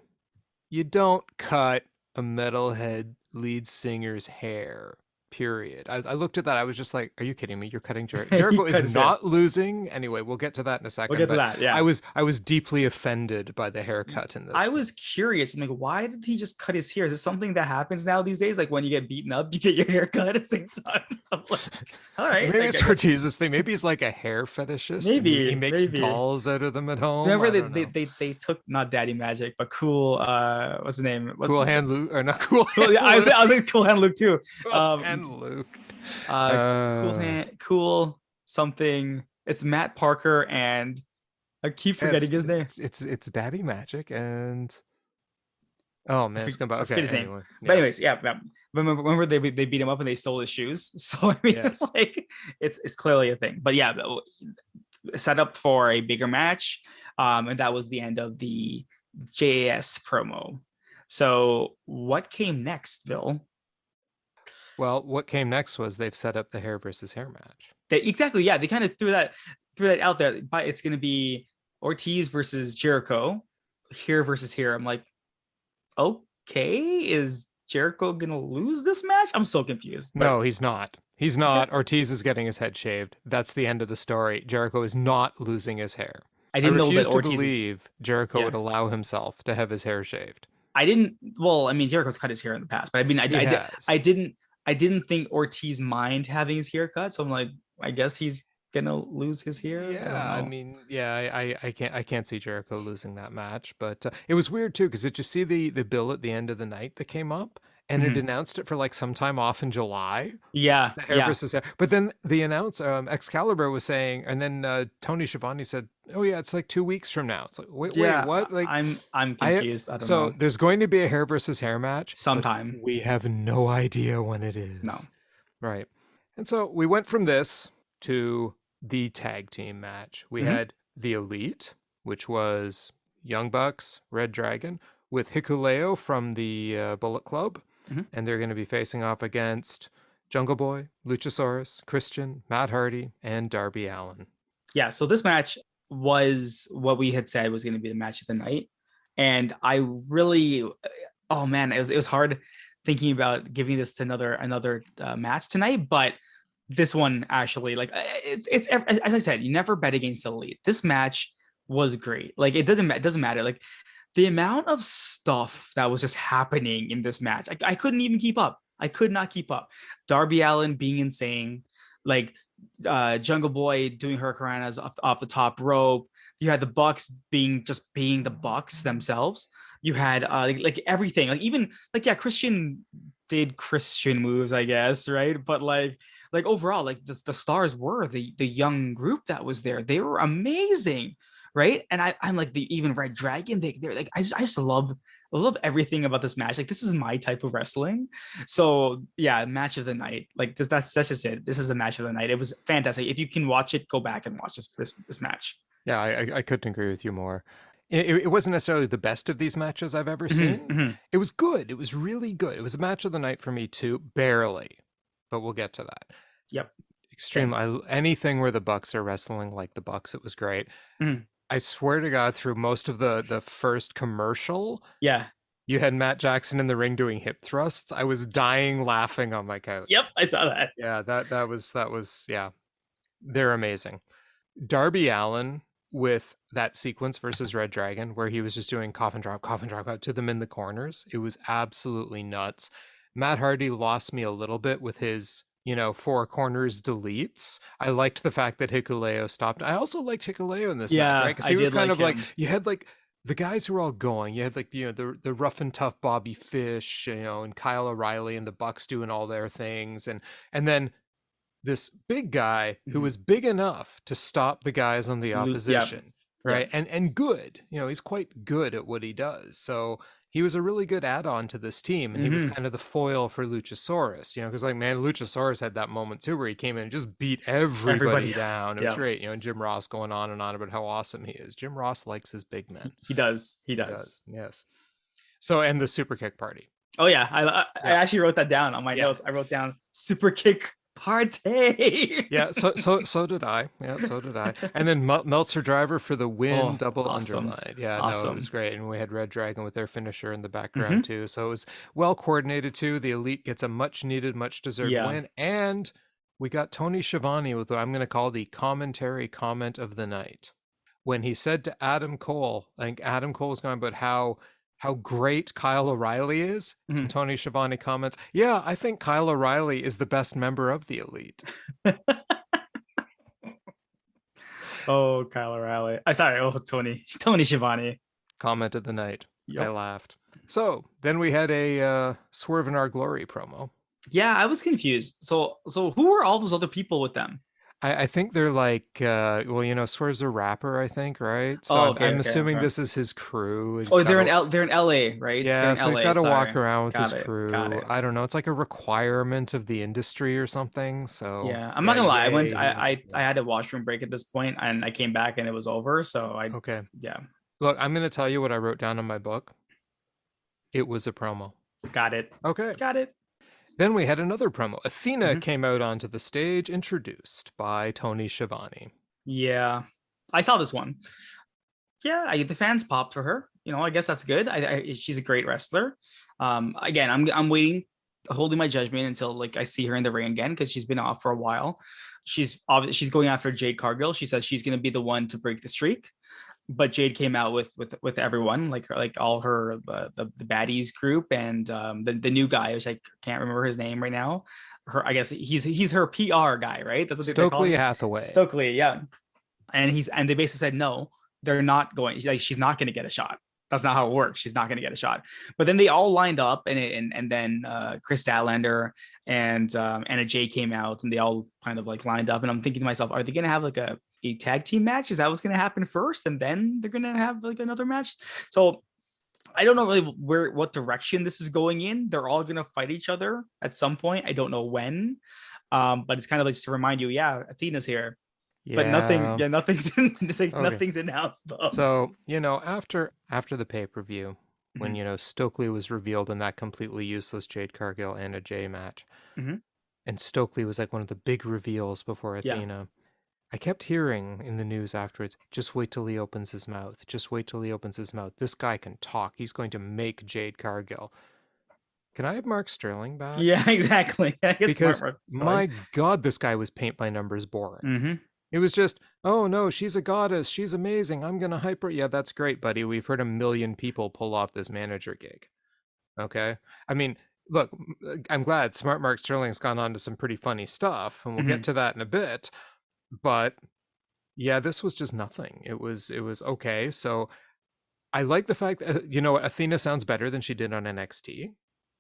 You don't cut a metalhead lead singer's hair. Period. I looked at that. I was just like, "Are you kidding me? You're cutting Jericho." Jericho is not losing. Anyway, we'll get to that in a second. We'll get to that. Yeah. I was deeply offended by the haircut in this. I was curious. I'm like, why did he just cut his hair? Is it something that happens now these days? Like when you get beaten up, you get your hair cut at the same time. I'm like, all right. Maybe like, it's Ortiz's thing. Maybe he's like a hair fetishist. Maybe he makes maybe. dolls out of them at home. So remember they took not Daddy Magic, but Cool. What's his name? Cool Hand Luke, or not Cool. Cool, yeah, I was like Cool Hand Luke too. And Luke. Cool something. It's Matt Parker, and I keep forgetting his name. It's Daddy Magic, and oh man, it's gonna be okay. His name. Anyway, But anyways, yeah. Remember they beat him up and they stole his shoes. So I mean, Yes. like it's clearly a thing. But yeah, set up for a bigger match, and that was the end of the JAS promo. So what came next, Bill? Well, what came next was they've set up the hair versus hair match. Exactly, yeah. They kind of threw that out there. But it's going to be Ortiz versus Jericho, here versus here. I'm like, okay, is Jericho going to lose this match? I'm so confused. No, he's not. He's not. Ortiz is getting his head shaved. That's the end of the story. Jericho is not losing his hair. I didn't know that to Ortiz believe Jericho would allow himself to have his hair shaved. I didn't. Well, I mean, Jericho's cut his hair in the past, but I mean, I didn't think Ortiz mind having his hair cut. So I'm like, I guess he's gonna lose his hair. Yeah, I mean, yeah, I can't see Jericho losing that match, but it was weird too because did you see the bill at the end of the night that came up? And it announced it for like some time off in July. Yeah, the hair versus hair. But then the Excalibur was saying, and then Tony Schiavone said, "Oh yeah, it's like 2 weeks from now." It's like, wait, what? Like, I'm confused. I don't know. There's going to be a hair versus hair match sometime. We have no idea when it is. No, right. And so we went from this to the tag team match. We had the Elite, which was Young Bucks, Red Dragon, with Hikuleo from the Bullet Club. And they're going to be facing off against Jungle Boy, Luchasaurus, Christian, Matt Hardy, and Darby Allin. Yeah, so this match was what we had said was going to be the match of the night. And I really, oh man, it was hard thinking about giving this to another match tonight. But this one actually, like, it's as I said, you never bet against the Elite. This match was great. Like, it doesn't matter. Like, the amount of stuff that was just happening in this match, I couldn't even keep up. I could not keep up. Darby Allin being insane, like Jungle Boy doing hurricanranas off the top rope. You had the Bucks being the Bucks themselves. You had like everything, like even like yeah, Christian did Christian moves, I guess, right? But like overall, like the stars were the young group that was there. They were amazing, right? And I'm like the even Red Dragon. They're like I just love everything about this match. Like this is my type of wrestling. So yeah, match of the night. Like that's just it. This is the match of the night. It was fantastic. If you can watch it, go back and watch this match. Yeah, I couldn't agree with you more. It wasn't necessarily the best of these matches I've ever Mhm, seen. mhm. It was good. It was really good. It was a match of the night for me too, barely, but we'll get to that. Yep. Extreme. Same. Anything where the Bucks are wrestling like the Bucks, it was great. Mhm. I swear to God, through most of the first commercial, Yeah. you had Matt Jackson in the ring doing hip thrusts. I was dying laughing on my couch. Yep. I saw that. Yeah, that was yeah. They're amazing. Darby Allin with that sequence versus Red Dragon where he was just doing coffin drop out to them in the corners. It was absolutely nuts. Matt Hardy lost me a little bit with his, four corners deletes. I liked the fact that Hikuleo stopped. I also liked Hikuleo in this match, right? Yeah, Because I he was did kind like of like, him. you had like the guys who were all going. You had like, the rough and tough Bobby Fish, and Kyle O'Reilly and the Bucks doing all their things. And then this big guy who Mhm. was big enough to stop the guys on the Yep. opposition, Yep. right? And good. He's quite good at what he does. So he was a really good add-on to this team, and he was Hmm. kind of the foil for Luchasaurus, because like man, Luchasaurus had that moment too where he came in and just beat everybody Everybody. down. It was Yeah. great. Jim Ross going on and on about how awesome he is. Jim Ross likes his big men. He does. He He does. does. Yes. So and the super kick party. Oh yeah, I Yeah. actually wrote that down on my Yeah. notes. I wrote down super kick party. Yeah, so did I. Yeah, so did I. And then Meltzer driver for the win, Oh, double awesome. underline. Yeah, no, it was Awesome. great. And we had Red Dragon with their finisher in the background Hmm. too. So it was well coordinated too. The Elite gets a much needed, much deserved Yeah. win. And we got Tony Schiavone with what I'm going to call the commentary comment of the night. When he said to Adam Cole, I think Adam Cole was going about how great Kyle O'Reilly is. And Mhm. Tony Schiavone comments, yeah, I think Kyle O'Reilly is the best member of the Elite. Oh, Kyle O'Reilly. I sorry. Oh, Tony Schiavone. Comment of the night. I Yep. laughed. So then we had a Swerve in Our Glory promo. Yeah, I was confused. So who were all those other people with them? I think they're like, Swerve's a rapper, I think, right? So Oh, I'm okay, assuming okay. this is his crew. He's Oh, got to, they're in LA, right? They're yeah, in so he's LA. got to walk Sorry. around with his Got it. Got crew. it. I don't know. It's like a requirement of the industry or something. So Yeah, I'm not yeah, gonna lie. yay. I had a washroom break at this point, and I came back and it was over. So Okay. yeah, Look, I'm going to tell you what I wrote down in my book. It was a promo. got it. Okay. Got it. Then we had another promo. Athena Mhm. came out onto the stage, introduced by Tony Schiavone. Yeah, I saw this one. Yeah, the fans popped for her. I guess that's good. She's a great wrestler. Again, I'm waiting, holding my judgment until like I see her in the ring again because she's been off for a while. She's going after Jade Cargill. She says she's going to be the one to break the streak. But Jade came out with everyone, like all her the baddies group and the new guy, which I can't remember his name right now. I guess he's her PR guy, right? That's what they call Stokely him. Hathaway. Stokely, yeah. And they basically said no, they're not going. Like she's not going to get a shot. That's not how it works. She's not going to get a shot. But then they all lined up, and then Chris Statlander and Anna Jay came out, and they all kind of like lined up. And I'm thinking to myself, are they going to have like a tag team match? Is that what's going to happen first, and then they're going to have like another match? So I don't know really what direction this is going in. They're all going to fight each other at some point. I don't know when, but it's kind of like just to remind you, yeah, Athena's here. But Yeah. nothing's nothing's announced though. So, after the pay-per-view, when, Mhm. Stokely was revealed in that completely useless Jade Cargill and a Jay match, Mhm. and Stokely was like one of the big reveals before Yeah. Athena, I kept hearing in the news afterwards, just wait till he opens his mouth. Just wait till he opens his mouth. This guy can talk. He's going to make Jade Cargill. Can I have Mark Sterling back? Yeah, exactly. It's Because, smart. my God, this guy was paint by numbers boring. Mm-hmm. It was just, oh no, she's a goddess. She's amazing. I'm going to hype her. Yeah, that's great, buddy. We've heard a million people pull off this manager gig. Okay. I mean, look, I'm glad Smart Mark Sterling's gone on to some pretty funny stuff, and we'll Mm-hmm. get to that in a bit. But yeah, this was just nothing. It was okay. So I like the fact that, you know, Athena sounds better than she did on NXT,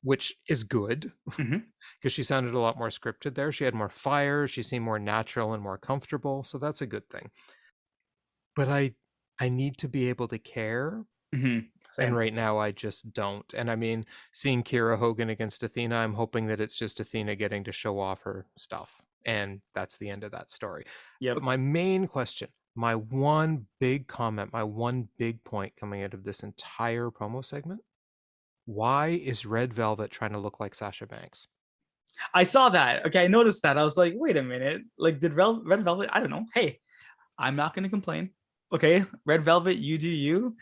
which is good Mm-hmm. because she sounded a lot more scripted there. She had more fire. She seemed more natural and more comfortable. So that's a good thing. But I need to be able to care. Mm-hmm. And Same. right now I just don't. And I mean, seeing Kira Hogan against Athena, I'm hoping that it's just Athena getting to show off her stuff. And that's the end of that story. Yep. But my main question, my one big comment, my one big point coming out of this entire promo segment, why is Red Velvet trying to look like Sasha Banks? I saw that. Okay, I noticed that. I was like, wait a minute. Like, did Red Velvet? I don't know. Hey, I'm not gonna complain. Okay, Red Velvet, you do you.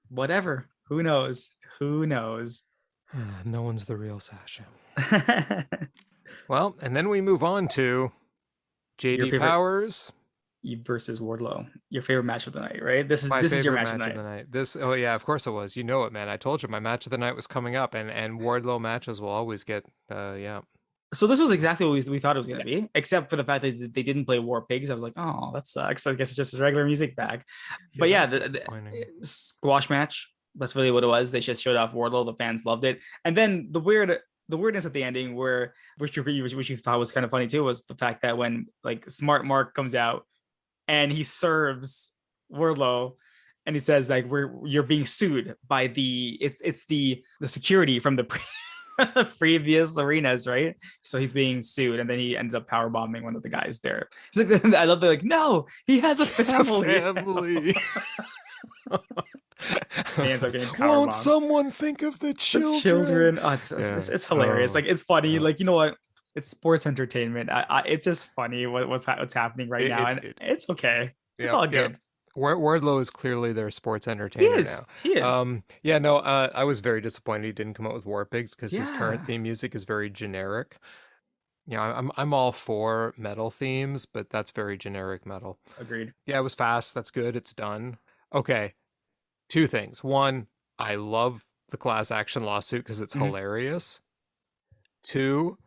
Whatever. Who knows? Who knows? No one's the real Sasha. Well, and then we move on to Your JD favorite Powers. versus Wardlow. Your favorite match of the night, right? This My is your favorite match of match the of night. the night. This, oh yeah, of course it was. You know it, man. I told you my match of the night was coming up, and Wardlow matches will always get, yeah. So this was exactly what we thought it was going to be, except for the fact that they didn't play War Pigs. I was like, oh, that sucks. I guess it's just his regular music back. Yeah, But that yeah, was disappointing. the squash match. That's really what it was. They just showed off Wardlow. The fans loved it. And then the weirdness at the ending, where which you thought was kind of funny too, was the fact that when like Smart Mark comes out and he serves Wardlow, and he says like you're being sued by it's the security from the previous arenas, right? So he's being sued, and then he ends up power bombing one of the guys there. He's like, I love, they're like, no, he has a family. It's a family. He ends up getting power Won't bombed. someone think of the The children? children. Oh, Yeah. it's hilarious. Oh, Like, it's funny. yeah. Like, you know what? It's sports entertainment. It's just funny what's happening right now, and it's okay. It's Yeah, all yeah. good. Wardlow is clearly their sports He entertainer is. now. He is. Yeah, no, I was very disappointed he didn't come out with War Pigs because his current Yeah. theme music is very generic. Yeah, I'm all for metal themes, but that's very generic metal. Agreed. Yeah, it was fast. That's good. It's done. Okay, two things. One, I love the class action lawsuit because it's Mhm. hilarious. Two,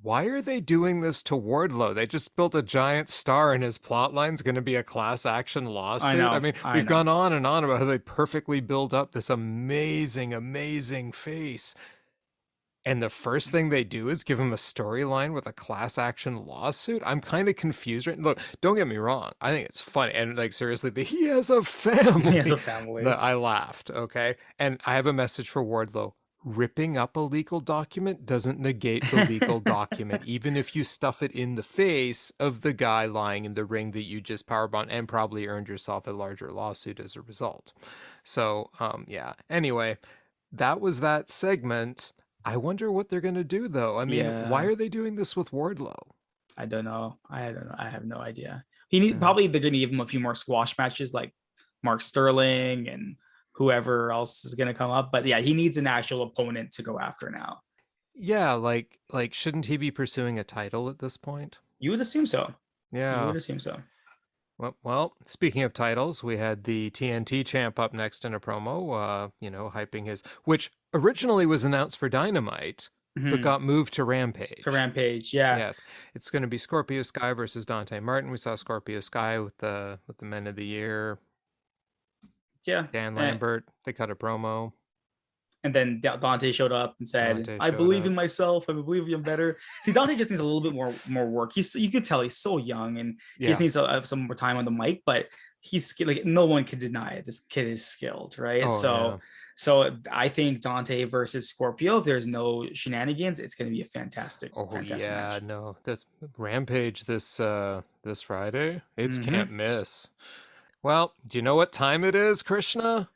why are they doing this to Wardlow? They just built a giant star and his plot line's going to be a class action I lawsuit. I know. mean, I we've know. gone on and on about how they perfectly build up this amazing, amazing face. And the first thing they do is give him a storyline with a class action lawsuit. I'm kind of confused. Right? Look, don't get me wrong. I think it's funny. And like, seriously, he has a He has family. a family. That I laughed. Okay. And I have a message for Wardlow. Ripping up a legal document doesn't negate the legal document, even if you stuff it in the face of the guy lying in the ring that you just powerbombed and probably earned yourself a larger lawsuit as a result. So, yeah. Anyway, that was that segment. I wonder what they're going to do, though. I mean, why Yeah. are they doing this with Wardlow? I don't know. I don't know. I have no idea. He need Yeah. probably they're gonna give him a few more squash matches like Mark Sterling and whoever else is gonna come up. But yeah, he needs an actual opponent to go after now. Yeah, like shouldn't he be pursuing a title at this point? You would assume so. You Yeah. would assume so. Well, speaking of titles, we had the TNT champ up next in a promo, hyping his, which originally was announced for Dynamite, but Mhm. got moved to Rampage. To Rampage, yeah. Yes, it's going to be Scorpio Sky versus Dante Martin. We saw Scorpio Sky with the Men of the Year, Yeah. Dan And, Lambert. They cut a promo. and then Dante showed up and said, Dante "I showed believe up. in myself. I believe I'm better." See, Dante just needs a little bit more work. You could tell he's so young, and he Yeah. just needs some more time on the mic. But he's like, no one can deny it. This kid is skilled, right? Oh yeah. So I think Dante versus Scorpio, if there's no shenanigans, it's going to be a fantastic Oh yeah. match. No, this Rampage this Friday. It's can't Mm-hmm. miss. Well, do you know what time it is, Krishna?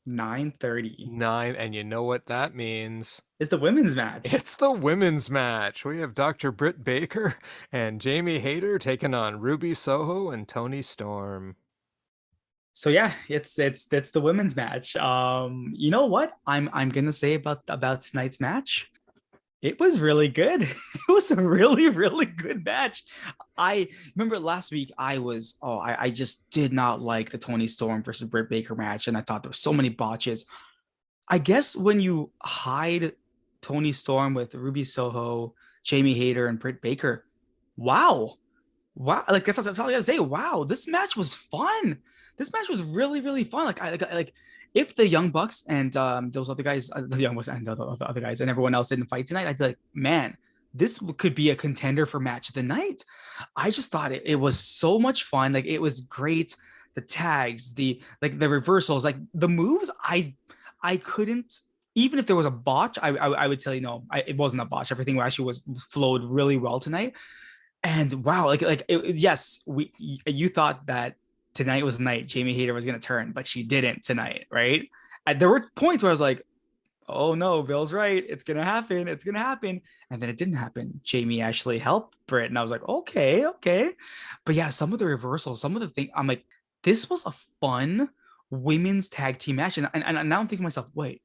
9:30 9, and you know what that means. is the women's match. It's the women's match. We have Dr. Britt Baker and Jamie Hayter taking on Ruby Soho and Toni Storm. So yeah, it's the women's match. You know what I'm gonna say about tonight's match? It was really good. It was a really, really good match. I remember last week I just did not like the Toni Storm versus Britt Baker match, and I thought there were so many botches. I guess when you hide Toni Storm with Ruby Soho, Jamie Hayter, and Britt Baker, wow, wow, like that's all I gotta say. Wow, this match was fun. This match was really, really fun. Like if the Young Bucks and those other guys, the Young Bucks and the other guys and everyone else didn't fight tonight, I'd be like, man, this could be a contender for match of the night. I just thought it was so much fun. Like it was great. The tags, the reversals, like the moves. I couldn't, even if there was a botch, I would tell you no, it wasn't a botch. Everything actually was flowed really well tonight. And wow, yes, you thought that tonight was the night Jamie Hayter was going to turn, but she didn't tonight, right? And there were points where I was like, oh no, Bill's right. It's going to happen. It's going to happen. And then it didn't happen. Jamie actually helped Britt. And I was like, okay, okay. But yeah, some of the reversals, some of the things, I'm like, this was a fun women's tag team match. And now I'm thinking to myself, wait,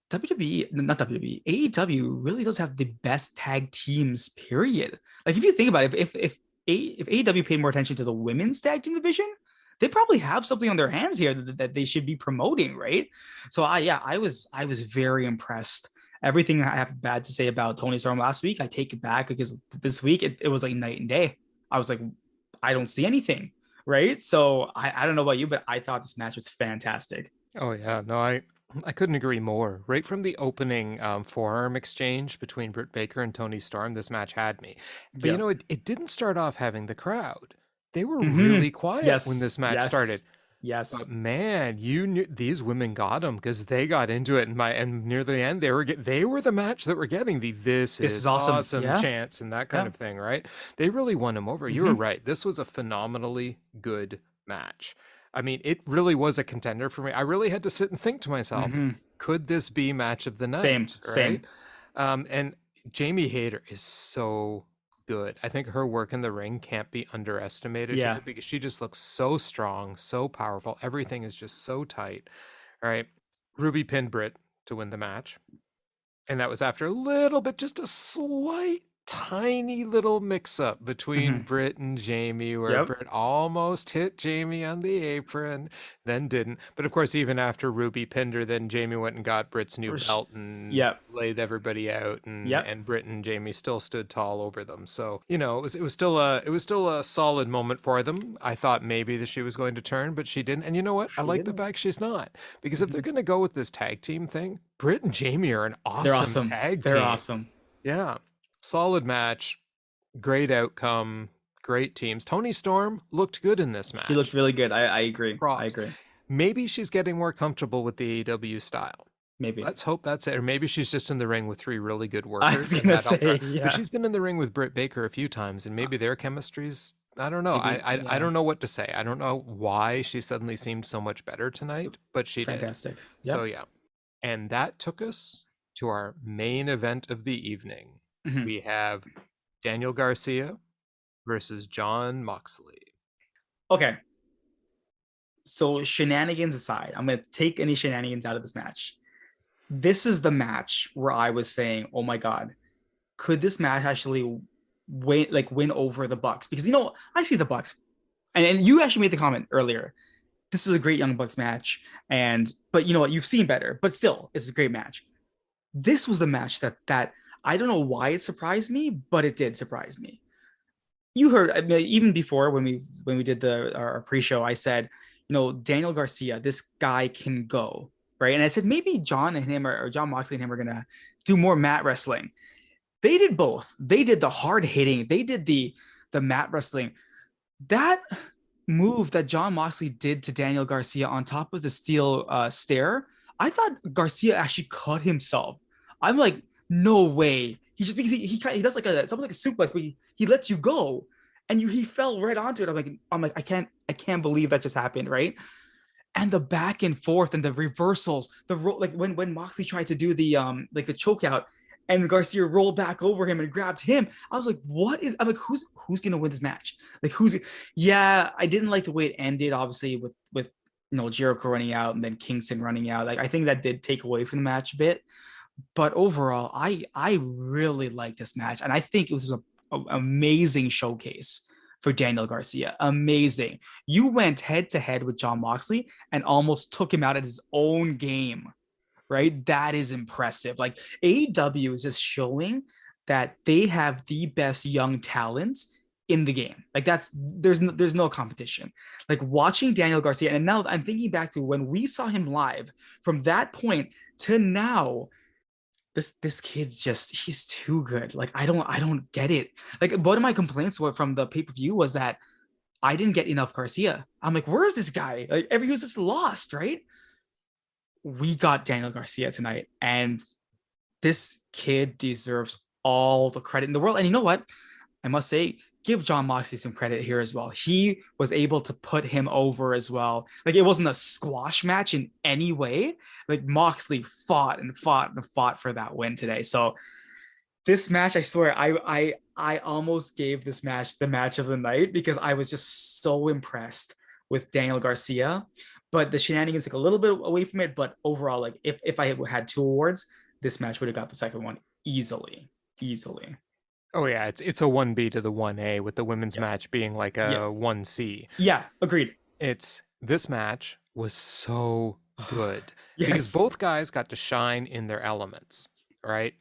WWE, not WWE, AEW really does have the best tag teams, period. Like if you think about it, if AEW paid more attention to the women's tag team division, they probably have something on their hands here that they should be promoting, right? So I was very impressed. Everything I have bad to say about Toni Storm last week, I take it back because this week it was like night and day. I was like, I don't see anything, right? So I don't know about you, but I thought this match was fantastic. Oh yeah, no, I couldn't agree more. Right from the opening forearm exchange between Britt Baker and Toni Storm, this match had me. But you Yeah. know, it didn't start off having the crowd. They were Mm-hmm. really quiet when Yes. this match started. Yes. But Yes. man, you knew these women got them because they got into it, and near the end they were the match that were getting the "this This is is awesome. awesome" Yeah. chants and that kind Yeah. of thing, right? They really won him over. You were Mm-hmm. right. This was a phenomenally good match. I mean, it really was a contender for me. I really had to sit and think to myself, Mm-hmm. could this be match of the Same. night, right? Same. And Jamie Hayter is so good. I think her work in the ring can't be underestimated Yeah. here because she just looks so strong, so powerful. Everything is just so tight. All right. Ruby pinned Britt to win the match. And that was after a little bit, just a slight, tiny little mix up between Mm-hmm. Britt and Jamie, where Yep. Britt almost hit Jamie on the apron, then didn't. But of course, even after Ruby pinned her, then Jamie went and got Britt's new belt and Yep. laid everybody out, and Yep. Britt and Jamie still stood tall over them. So it was still a solid moment for them. I thought maybe that she was going to turn, but she didn't. And you know what? I She like the didn't. fact she's not, because if they're Mm-hmm. going to go with this tag team thing, Britt and Jamie are an They're awesome awesome. tag They're team. awesome. Yeah. Solid match, great outcome, great teams. Toni Storm looked good in this She looked match. really good. I agree. I Props. agree. Maybe she's getting more comfortable with the AEW style. Maybe. Let's hope that's it. Or maybe she's just in the ring with three really good I workers was and gonna that helped her. say, But yeah. she's been in the ring with Britt Baker a few times, and maybe their chemistry's, I don't know. Maybe. I Yeah. don't know what to say. I don't know why she suddenly seemed so much better tonight, but she did. Fantastic. So Yep. yeah. And that took us to our main event of the evening. Mm-hmm. We have Daniel Garcia versus John Moxley. Okay. So shenanigans aside, I'm gonna take any shenanigans out of this match. This is the match where I was saying, "Oh my god, could this match actually win over the Bucks?" Because I see the Bucks, and you actually made the comment earlier. This was a great Young Bucks match, but you know what? You've seen better, but still, it's a great match. This was the match that I don't know why it surprised me, but it did surprise me. You heard, I mean, even before when we did our pre-show, I said, Daniel Garcia, this guy can go, right? And I said maybe John and him or John Moxley and him are gonna do more mat wrestling. They did both. They did the hard hitting. They did the mat wrestling. That move that John Moxley did to Daniel Garcia on top of the steel stair, I thought Garcia actually cut himself. I'm like, no way. He just because he does like something like a suplex, but he lets you go, and he fell right onto it. I'm like I can't believe that just happened, right? And the back and forth and the reversals, like when Moxley tried to do the choke out, and Garcia rolled back over him and grabbed him. I was like, I'm like, who's gonna win this match? Like yeah, I didn't like the way it ended, obviously, with Jericho running out and then Kingston running out. Like I think that did take away from the match a bit. But overall, I really like this match, and I think it was an amazing showcase for Daniel Garcia. Amazing. You went head to head with John Moxley and almost took him out of his own game, right? That is impressive. Like AEW is just showing that they have the best young talents in the game. Like there's no competition. Like watching Daniel Garcia, and now I'm thinking back to when we saw him live. From that point to now, this kid's just, he's too good. Like I don't get it. Like one of my complaints from the pay-per-view was that I didn't get enough Garcia. I'm like, where is this guy? Like every was just lost, right? We got Daniel Garcia tonight, and this kid deserves all the credit in the world. And you know what? I must say, give Jon Moxley some credit here as well. He was able to put him over as well. Like it wasn't a squash match in any way. Like Moxley fought and fought and fought for that win today. So this match, I swear, I almost gave this match the match of the night because I was just so impressed with Daniel Garcia. But the shenanigans took a little bit away from it. But overall, like if I had 2 awards, this match would have got the second one easily. Oh yeah, it's a 1B to the 1A, with the women's match being like a 1C. Yeah, agreed. This match was so good Yes. because both guys got to shine in their elements, right?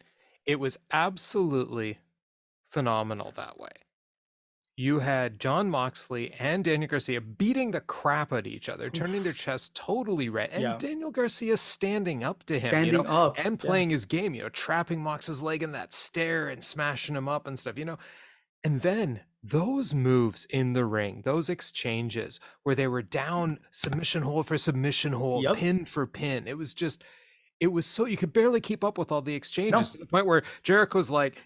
It was absolutely phenomenal that way. You had Jon Moxley and Daniel Garcia beating the crap out of each other, turning their chests totally red, and Daniel Garcia standing up to him, and playing his game, trapping Mox's leg in that stare and smashing him up and stuff, And then those moves in the ring, those exchanges where they were down submission hold for submission hold, pin for pin. It was so, you could barely keep up with all the exchanges to the point where Jericho's like,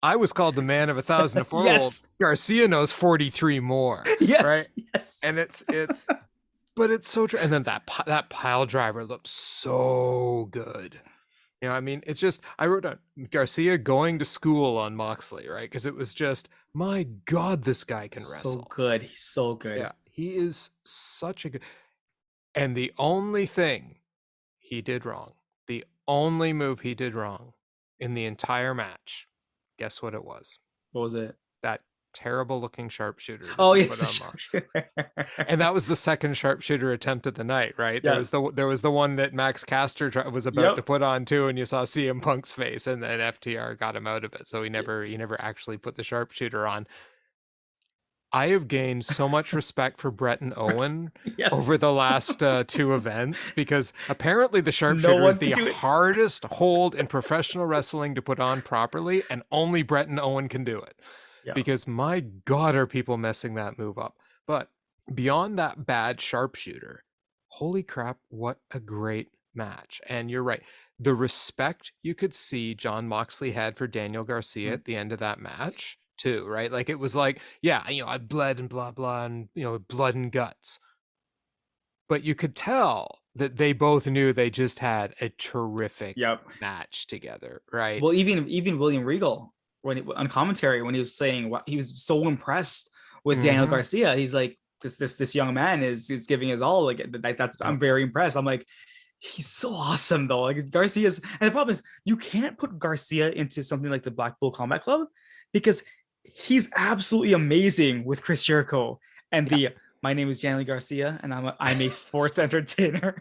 I was called the man of 1,004. Yes. Garcia knows 43 more. Yes. Right? Yes. And it's but it's so true. And then that pile driver looked so good. It's just, I wrote down Garcia going to school on Moxley, right? Because it was just, my God, this guy can wrestle. So good. He's so good. Yeah, he is such a good. And the only thing he did wrong, the only move he did wrong in the entire match, guess what it was? What was it? That terrible looking sharpshooter. Oh yes. And that was the second sharpshooter attempt of the night, right? Yeah. There was the one that Max Castor was about to put on too, and you saw CM Punk's face, and then FTR got him out of it. So he never actually put the sharpshooter on. I have gained so much respect for Britt and Owen over the last 2 events, because apparently the sharpshooter is the hardest hold in professional wrestling to put on properly, and only Britt and Owen can do it. Yeah. Because my God, are people messing that move up. But beyond that bad sharpshooter, holy crap, what a great match. And you're right. The respect you could see Jon Moxley had for Daniel Garcia at the end of that match too, right? Like it was like, I bled and blah blah, and blood and guts, but you could tell that they both knew they just had a terrific match together, right? Well, even William Regal, on commentary, when he was saying he was so impressed with Daniel Garcia, he's like, this young man is giving his all. Like I'm very impressed. I'm like, he's so awesome though. Like Garcia's, and the problem is you can't put Garcia into something like the Blackpool Combat Club, because he's absolutely amazing with Chris Jericho and my name is Daniel Garcia and I'm a sports entertainer.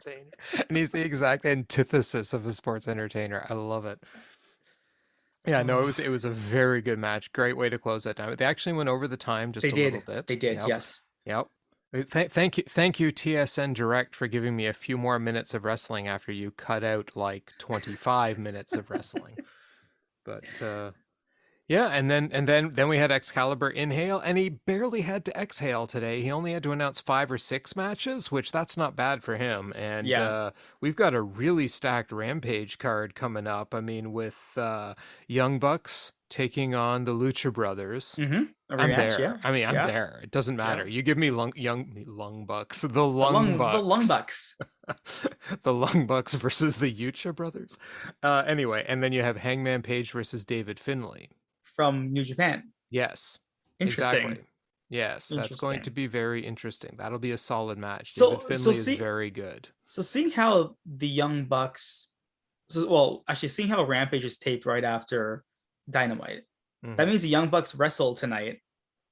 And he's the exact antithesis of a sports entertainer. I love it. Yeah, no, it was a very good match. Great way to close that down. They actually went over the time just a little bit. They did, yes. Yep. Thank you, TSN Direct, for giving me a few more minutes of wrestling after you cut out like 25 minutes of wrestling. But yeah, and then we had Excalibur inhale, and he barely had to exhale today. He only had to announce 5 or 6 matches, which that's not bad for him. And we've got a really stacked Rampage card coming up. I mean, with Young Bucks taking on the Lucha Brothers. I'm there. Yeah. I mean, I'm there. It doesn't matter. You give me Lung Bucks, the Lung Bucks, the Lung Bucks versus the Lucha Brothers. Anyway, and then you have Hangman Page versus David Finley from New Japan. Yes. Interesting. Exactly. Yes, that's going to be very interesting. That'll be a solid match. David Finley is very good. So seeing how the Young Bucks, seeing how Rampage is taped right after Dynamite, that means the Young Bucks wrestled tonight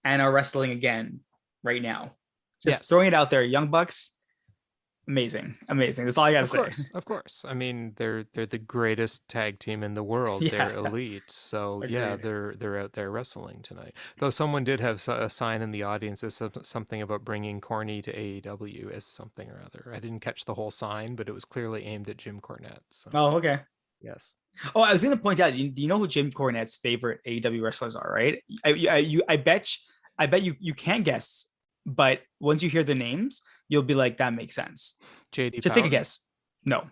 and are wrestling again right now. Just throwing it out there, Young Bucks, amazing. That's all I gotta Of say. course, of course. I mean, they're the greatest tag team in the world. They're Yeah, elite. So yeah, agreed. they're out there wrestling tonight. Though someone did have a sign in the audience that said something about bringing Corny to AEW as something or other. I didn't catch the whole sign, but it was clearly aimed at Jim Cornette. So Oh, okay. yes, Oh, I was gonna point out. Do you know who Jim Cornette's favorite AEW wrestlers are? Right? I bet you can't guess, but once you hear the names, you'll be like, that makes sense. JD Just take a Powers. guess. No,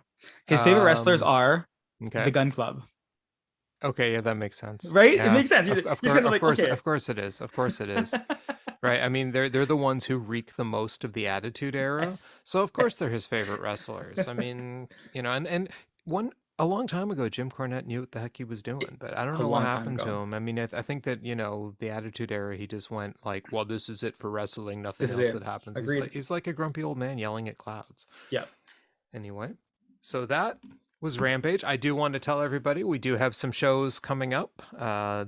his favorite wrestlers are the Okay. Gun Club. Okay, yeah, that makes sense. Right? It Yeah, makes sense. You're just kind of like, okay. of course it is. Of course it is. Right. I mean, they're the ones who reek the most of the Attitude Era. Yes. So of course they're Yes. his favorite wrestlers. I mean, and one a long time ago, Jim Cornette knew what the heck he was doing, but I don't A know what long time happened to ago. him. I mean, I think that, the Attitude Era, he just went like, well, this is it for wrestling, This nothing is else it. that happens. Agreed. He's like a grumpy old man yelling at clouds. Yeah. Anyway, so that was Rampage. I do want to tell everybody we do have some shows coming up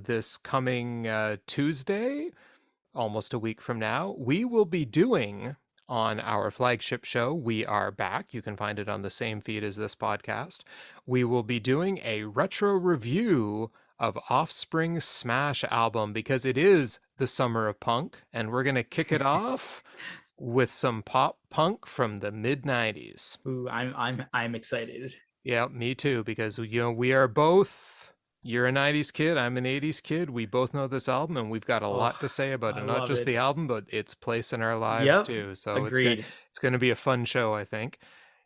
this coming Tuesday, almost a week from now. We will be doing on our flagship show, We Are Back. You can find it on the same feed as this podcast. We will be doing a retro review of Offspring's Smash album because it is the summer of punk, and we're going to kick it off with some pop punk from the mid 90s. Ooh, I'm excited. Yeah, me too, because we are both, you're a 90s kid, I'm an 80s kid. We both know this album and we've got a Oh, lot to say about I it. Not love just it. the album, but its place in our lives Yep. too. So Agreed. it's going to be a fun show, I think.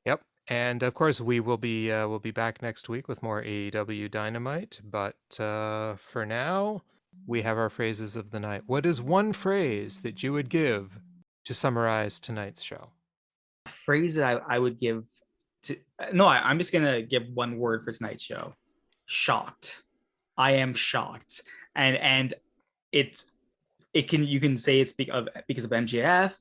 Yep. And of course we will be we'll be back next week with more AEW Dynamite, but for now, we have our phrases of the night. What is one phrase that you would give to summarize tonight's show? Phrase that I would give to no, I'm just gonna give one word for tonight's show. Shocked. I am shocked. And it's it can you can say it's because of MJF,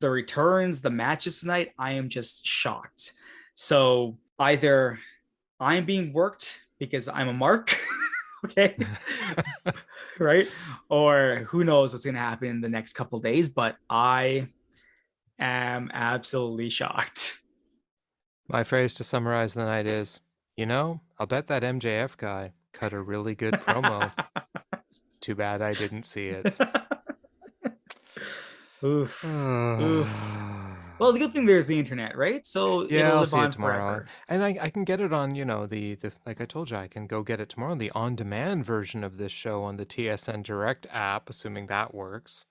the returns, the matches tonight. I am just shocked. So either I'm being worked because I'm a mark, okay, right? Or who knows what's gonna happen in the next couple of days, but I am absolutely shocked. My phrase to summarize the night is, I'll bet that MJF guy cut a really good promo. Too bad I didn't see it. Oof. Oof. Well, the good thing there's the internet, right? So Yeah, it'll I'll live see it on tomorrow. forever. And I can get it on, the like I told you, I can go get it tomorrow, the on-demand version of this show on the TSN Direct app, assuming that works.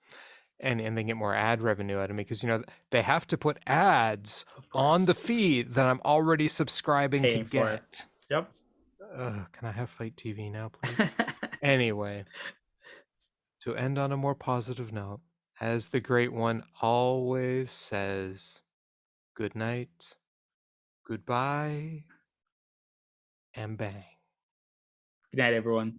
And then get more ad revenue out of me because, they have to put ads Of on course. the feed that I'm already subscribing to Paying for it. get. Yep. Can I have Fight TV now, please? Anyway, to end on a more positive note, as the great one always says, good night, goodbye, and bang. Good night, everyone.